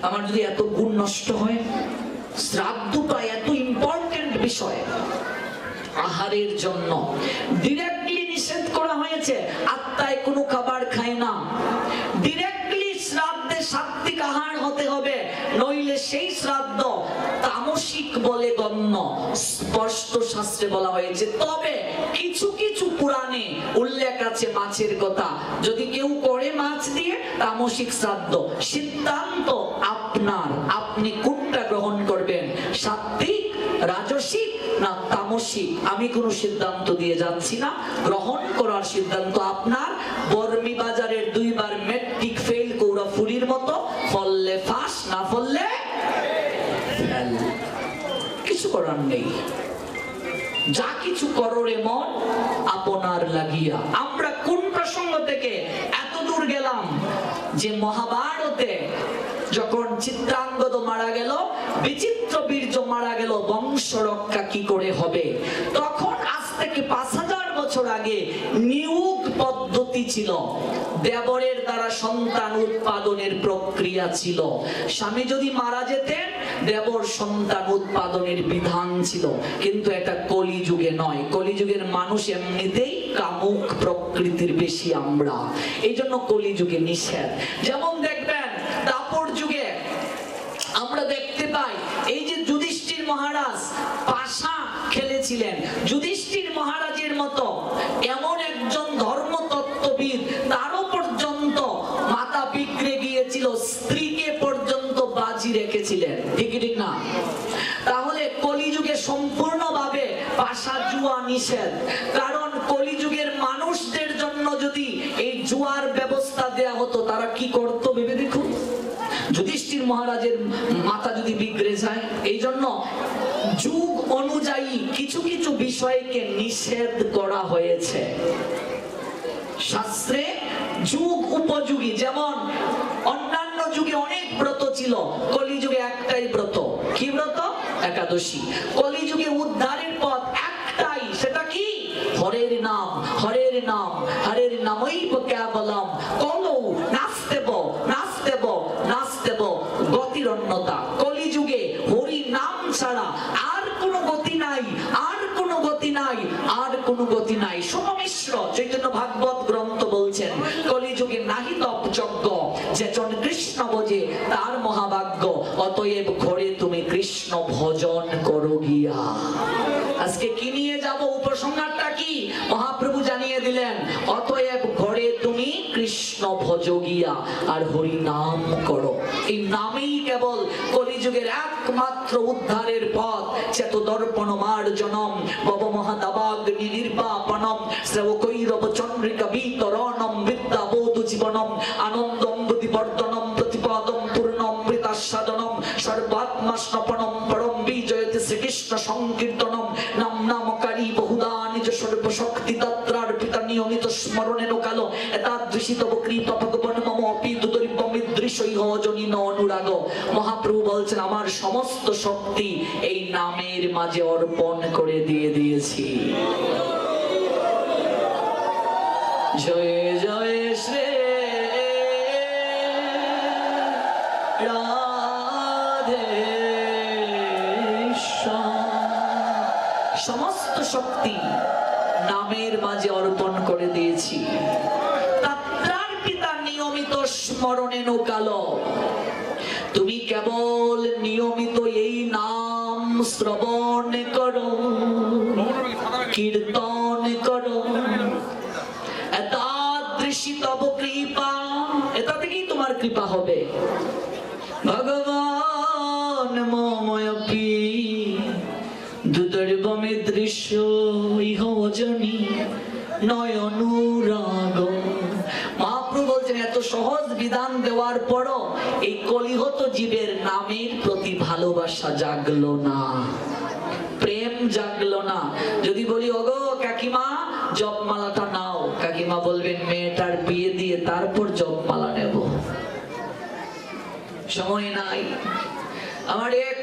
আমার যদি এত গুণ নষ্ট হয়। শ্রাদ্ধটা এত ইম্পর্টেন্ট বিষয়। আহারের জন্য ডিরেক্টলি নিষেধ করা হয়েছে। আত্মায় কোনো খাবার খায় না। ডিরেক্টলি শ্রাদ্ধে সাত্বিক আহার হতে হবে, নইলে সেই শ্রাদ্ধ তামসিক বলে গণ্য। স্পষ্ট শাস্ত্রে বলা হয়েছে। তবে কিছু কিছু পুরাণে উল্লেখ আছে মাছের কথা। যদি কেউ করে মাছ দিয়ে, তামসিক শ্রাদ্ধ। সিদ্ধান্ত আপনার, আপনি কোনটা গ্রহণ করবেন, সাত্বিক, রাজসিক না তামসিক। আমি কোনো সিদ্ধান্ত দিয়ে যাচ্ছি না, গ্রহণ করার সিদ্ধান্ত আপনার। বর্মি বাজারের 2 বার মেট্রিক ফেল কৌরা ফুরির মতো, ফললে ফাঁস, না ফললে ফেল। কিছু করার নেই। যা কিছু করো রে মন আপনার লাগিয়া। আমরা কোন প্রসঙ্গ থেকে এত দূর গেলাম যে মহাভারতে যখন চিত্রাঙ্গদ মারা গেল, বিচিত্র বীর্য মারা গেল, বংশ রক্ষা কি করে হবে? তখন আজ থেকে 5000 বছর আগে নিয়োগ পদ্ধতি শক্তি ছিল, দেবরের দ্বারা সন্তান উৎপাদনের প্রক্রিয়া ছিল। স্বামী যদি মারা যেতেন, দেবর সন্তান উৎপাদনের বিধান ছিল। কিন্তু এটা কলিযুগে নয়। কলিযুগের মানুষ এমনিতেই কামুক প্রকৃতির বেশি আমরা, এই জন্য কলিযুগে নিষেধ। যেমন দেখবেন দাপর যুগে আমরা দেখতে পাই, এই যে যুধিষ্ঠির মহারাজ পাশা খেলেছিলেন, যুধিষ্ঠির মহারাজের মতো এমন একজন ধর্মতত্ত্ববিদ, তারও পর্যন্ত মাথা বিগড়ে গিয়েছিল, স্ত্রীকে পর্যন্ত বাজি রেখেছিলেন, ঠিক ঠিক না? তাহলে কলিযুগে সম্পূর্ণভাবে পাশা জুয়া নিষেধ। কারণ কলিযুগের মানুষদের জন্য যদি এই জুয়ার ব্যবস্থা দেয়া হতো, তারা কি করতো ভেবে দেখুন। যুধিষ্ঠির মহারাজের মাথা যদি বিগড়ে যায়, এই জন্য যুগ অনুযায়ী কিছু কিছু বিষয়কে নিষেধ করা হয়েছে শাস্ত্রে, যুগ উপযোগী। যেমন অন্যান্য যুগে অনেক ব্রত ছিল, কলিযুগে একটাই ব্রত। কি ব্রত? একাদশী। কলিযুগে উদ্ধারের পথ একটাই, সেটা কি? হরের নাম, হরের নাম, হরের নামৈব কেবলম কলৌ নাস্তেব নাস্তেব নাস্তেব গতিরন্যতা। কলিযুগে হরি নাম ছাড়া আর কোনো গতি নাই, আর কোনো গতি নাই, আর কোনো গতি নাই। সোমমিশ্র চৈতন্য ভাগবত গ্রন্থ বলছেন, কলিযুগে নাহি তপ যজ্ঞ, যেজন কৃষ্ণ বোঝে তার মহাভাগ্য। অতএব ঘরে তুমি কৃষ্ণ ভজন করো গিয়া। আজকে কি নিয়ে যাব? উপসংহারটা কি মহাপ্রভু জানিয়ে দিলেন, অতএব ঘরে তুমি কৃষ্ণ ভজ গিয়া আর হরি নাম করো। এই নামেই কেবল কলিযুগের একমাত্র উদ্ধারের পথ। চেত দর্পণ মার্জনম ভব মহাদাবাগ্নি নির্বাপনম শ্রবকৈরব চন্দ্রিকা বিতরণম বিদ্যা বোধ জীবনম আনন্দম বুদ্ধিবর্ধনম প্রতিপাদম পূর্ণমৃতাস্বাদনম সর্বাত্মা স্নপনম পরম বিজয়তে শ্রীকৃষ্ণ সংকীর্তনম নাম নামকারী বহুদা নিজ সর্বশক্তি তত্রার্পিতা নিয়মিত স্মরণেন কালো এতাদৃশী তব কৃপা ভগবান মম অপি দুদরিপমিদৃশৈহ জনিন অনুরাগ। মহাপ্রভু বলছেন, আমার সমস্ত শক্তি এই নামের মাঝে অর্পণ করে দিয়ে দিয়েছি। জয় জয় শ্রী সমস্ত শক্তি নামের মাঝে অর্পণ করে দিয়েছি। তাত্রার পিতা নিয়মিত স্মরণে নৌকালো। তুমি কেবল নিয়মিত এই নাম শ্রবণ করো, কীর্তন করো, এতাদৃশী তব কৃপা, এটা থেকেই তোমার কৃপা হবে। ভগবান মময়পি দুদর্বমিদৃশ্য ইহ জনি নয়নুরাগ। মহাপ্রভু বলছেন, এত সহজ বিধান দেওয়ার পরও এই কলিহত জীবের নামের প্রতি ভালোবাসা জাগলো না, প্রেম জাগলো না। যদি বলি, ওগো কাকিমা জপমালাটা নাও, কাকিমা বলবেন মেয়েটার বিয়ে দিয়ে তারপর জপমালা নেব, সময় নাই। আমার এক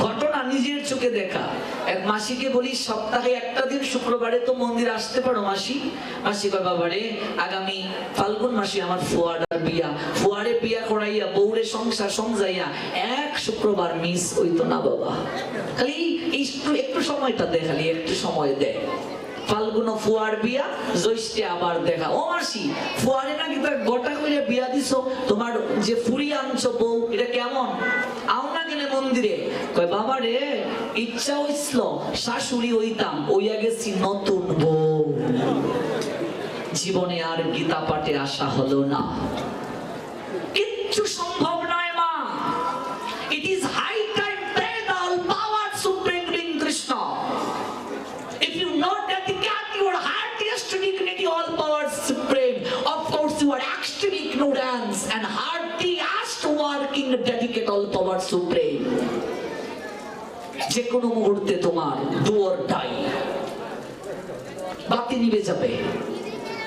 ঘটনা নিজের চোখে দেখা, এক মাসিকে বলি সপ্তাহে একটা দিন শুক্রবারে তো মন্দির আসতে পারো মাসি। মাসি কয়, বাবারে আগামী ফাল্গুন মাসে আমার ফুয়ারার বিয়া, ফুয়ারে বিয়া করাইয়া বউরে সংসার সমঝাইয়া এক শুক্রবার মিস হইতো না বাবা, খালি একটু সময়টা দে, খালি একটু সময় দেয়। ফাল্গুন ফুয়ার বিয়া, জ্যৈষ্ঠে আবার দেখা। ও মাসি, ফুয়ারে নাকি তার গোটা করে বিয়া দিছো, তোমার যে ফুরি আনছো বউ এটা কেমন? আও না গেলে মন্দিরে? কয়, বাবা রে ইচ্ছা হইছিল শাশুড়ি হইতাম, ওইয়া গেছি নতুন বউ, জীবনে আর গীতা পাঠে আসা হলো না। কিচ্ছু সম্ভব নয় মা। It is high time that all power supreme being Krishna. If you not dedicate your heartiest dignity all power supreme, of course you are extreme ignorance and heartiest working dedicate all power supreme. যে কোনো মুহূর্তে তোমার do or die, বাতি নিভে যাবে।